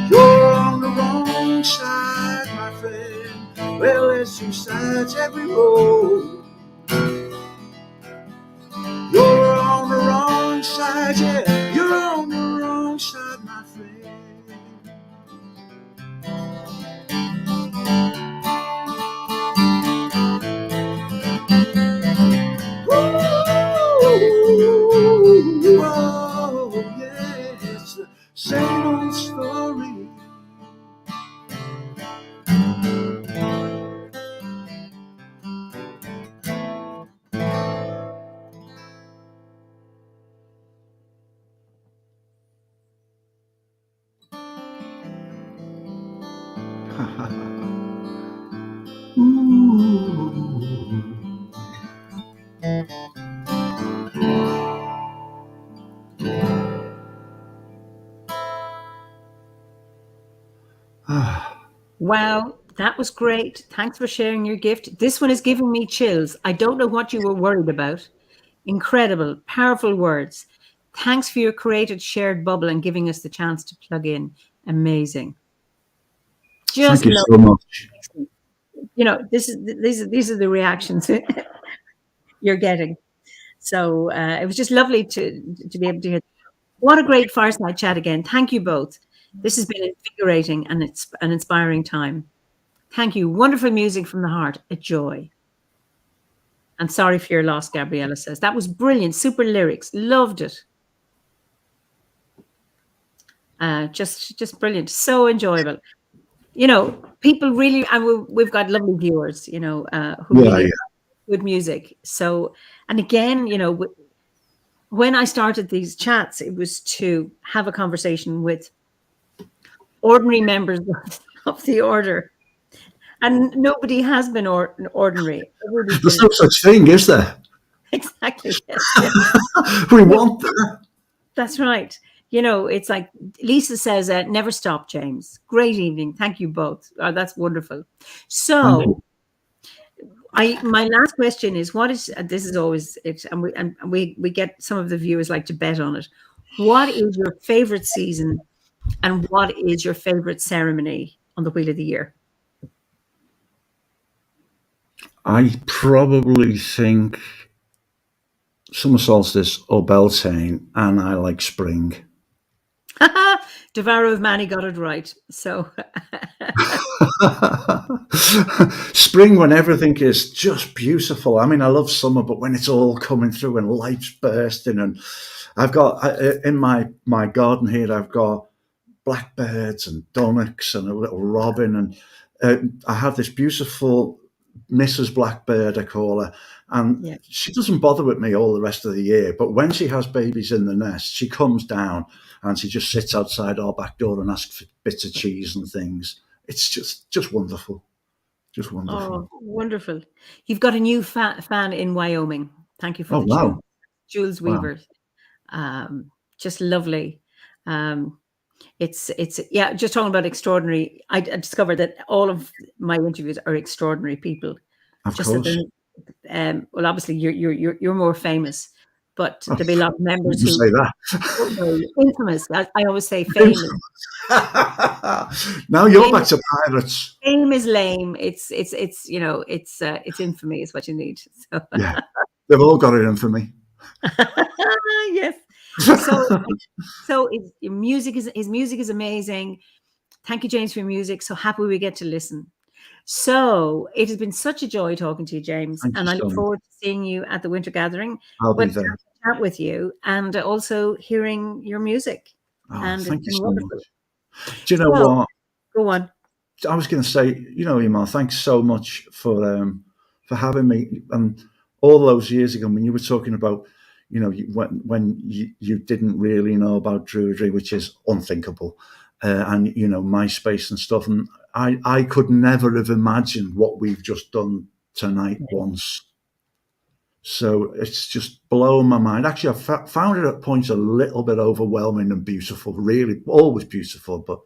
You're on the wrong side, my friend. Well, there's two sides every road. You're on the wrong side, yeah. You're on the wrong side, my friend. Oh, yeah, it's the same old story. Wow, that was great. Thanks for sharing your gift. This one is giving me chills. I don't know what you were worried about. Incredible, powerful words. Thanks for your created shared bubble and giving us the chance to plug in. Amazing. Just Thank you so much. You know, these are the reactions you're getting. So it was just lovely to be able to hear. What a great fireside chat again. Thank you both. This has been invigorating and it's an inspiring time. Thank you. Wonderful music from the heart. A joy. And sorry for your loss, Gabriella says. That was brilliant. Super lyrics. Loved it. Just brilliant. So enjoyable. You know, people really, and we've got lovely viewers, you know, who really good music. So, and again, you know, when I started these chats, it was to have a conversation with ordinary members of the order. And nobody has been ordinary. There's no such thing, is there? Exactly. Yes. We want that. That's right. You know, it's like Lisa says, never stop, James. Great evening. Thank you both. Oh, that's wonderful. So my last question is, what is, this is always it, and we get some of the viewers like to bet on it. What is your favorite season, and what is your favorite ceremony on the Wheel of the Year? I probably think summer solstice or Beltane, and I like spring. Devour of Manny got it right. So spring, when everything is just beautiful. I mean, I love summer, but when it's all coming through and lights bursting, and I've got in my garden here, I've got blackbirds and dunnocks and a little robin, and I have this beautiful Mrs. Blackbird, I call her, and she doesn't bother with me all the rest of the year. But when she has babies in the nest, she comes down and she just sits outside our back door and asks for bits of cheese and things. It's just wonderful. Just wonderful. Oh, wonderful. You've got a new fan in Wyoming. Thank you for the wow. Jules Weaver. Wow. Just lovely. It's just talking about extraordinary. I discovered that all of my interviews are extraordinary people. Of course. Well, obviously you're more famous, but there'll be a lot of members who say that. Infamous. I always say famous. Now you're back to pirates. Fame is lame. It's infamy is what you need. So. Yeah, they've all got it in for me. Yes. So his music is amazing. Thank you, James, for your music. So happy we get to listen. So it has been such a joy talking to you, James, and I look forward to seeing you at the Winter Gathering. I'll be there. Chat with you and also hearing your music. And thank you so wonderful. much. Do you know what? Go on. I was going to say, Eimear, thanks so much for having me. And all those years ago, when you were talking about, when you didn't really know about Druidry, which is unthinkable, and MySpace and stuff, and I could never have imagined what we've just done tonight once. So it's just blown my mind. Actually, I found it at points a little bit overwhelming and beautiful, really, always beautiful, but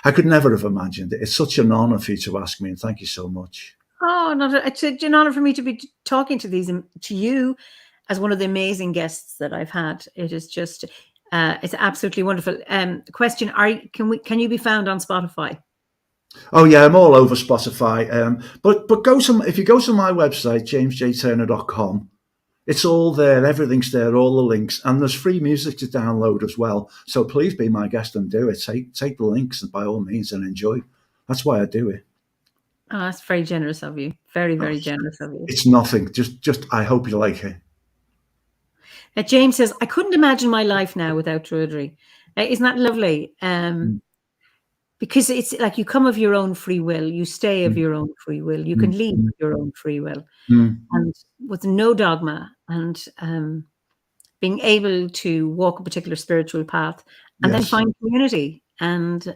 I could never have imagined it. It's such an honor for you to ask me, and thank you so much. Oh, it's an honor for me to be talking to you as one of the amazing guests that I've had. It is just, it's absolutely wonderful. Question: can you be found on Spotify? Oh yeah, I'm all over Spotify. But if you go to my website, jamesjturner.com, it's all there. Everything's there, all the links, and there's free music to download as well. So please be my guest and do it. Take the links and by all means and enjoy. That's why I do it. Oh, that's very generous of you. Very, very generous of you. It's nothing. Just I hope you like it. James says, I couldn't imagine my life now without Druidry. Isn't that lovely? Because it's like you come of your own free will, you stay of your own free will, you can leave of your own free will, and with no dogma, and being able to walk a particular spiritual path and then find community. And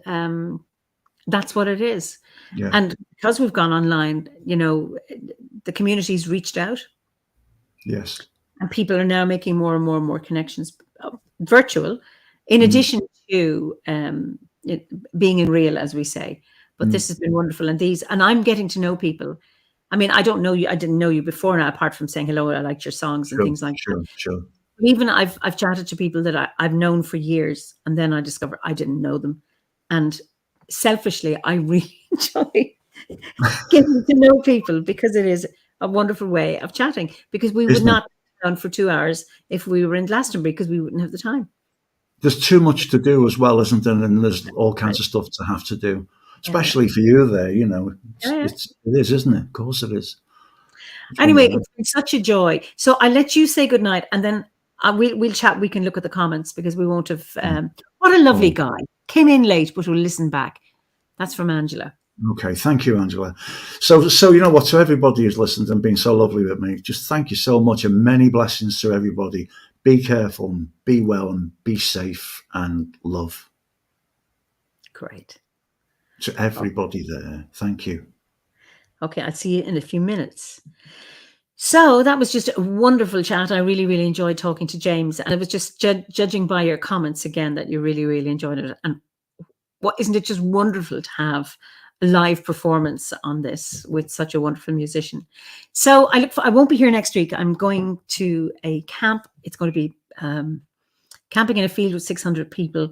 that's what it is. Yeah. And because we've gone online, the community's reached out. Yes. And people are now making more and more connections, virtual, in addition to being in real, as we say. But this has been wonderful. And I'm getting to know people. I mean, I don't know you. I didn't know you before now, apart from saying hello. I liked your songs and things like that. Sure. Even I've chatted to people that I've known for years, and then I discovered I didn't know them. And selfishly, I really enjoy getting to know people because it is a wonderful way of chatting. Because we would not be on for 2 hours if we were in Glastonbury because we wouldn't have the time. There's too much to do as well, isn't there? And there's all kinds of stuff to have to do, especially for you there, It is, isn't it? Of course it is. Anyway, it's been such a joy. So I let you say goodnight, and then we'll chat. We can look at the comments because we won't have... what a lovely guy. Came in late, but we'll listen back. That's from Angela. Okay, thank you, Angela. So you know what? To everybody who's listened and been so lovely with me, just thank you so much, and many blessings to everybody. Be careful, and be well, and be safe, and love. Great. To everybody there, thank you. Okay, I'll see you in a few minutes. So that was just a wonderful chat. I really, really enjoyed talking to James, and it was just judging by your comments again that you really, really enjoyed it. And isn't it just wonderful to have live performance on this with such a wonderful musician. So I won't be here next week. I'm going to a camp. It's going to be camping in a field with 600 people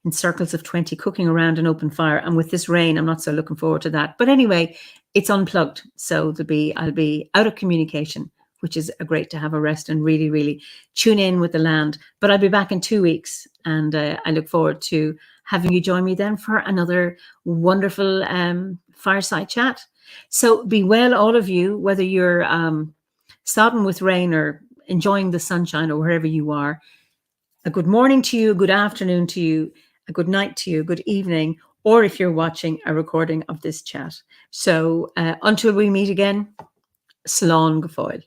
in circles of 20, cooking around an open fire. And with this rain, I'm not so looking forward to that. But anyway, it's unplugged. So I'll be out of communication, which is great to have a rest and really, really tune in with the land. But I'll be back in 2 weeks, and I look forward to having you join me then for another wonderful fireside chat. So be well, all of you, whether you're sobbing with rain or enjoying the sunshine or wherever you are. A good morning to you, a good afternoon to you, a good night to you, good evening, or if you're watching a recording of this chat. So until we meet again, slán go fóill.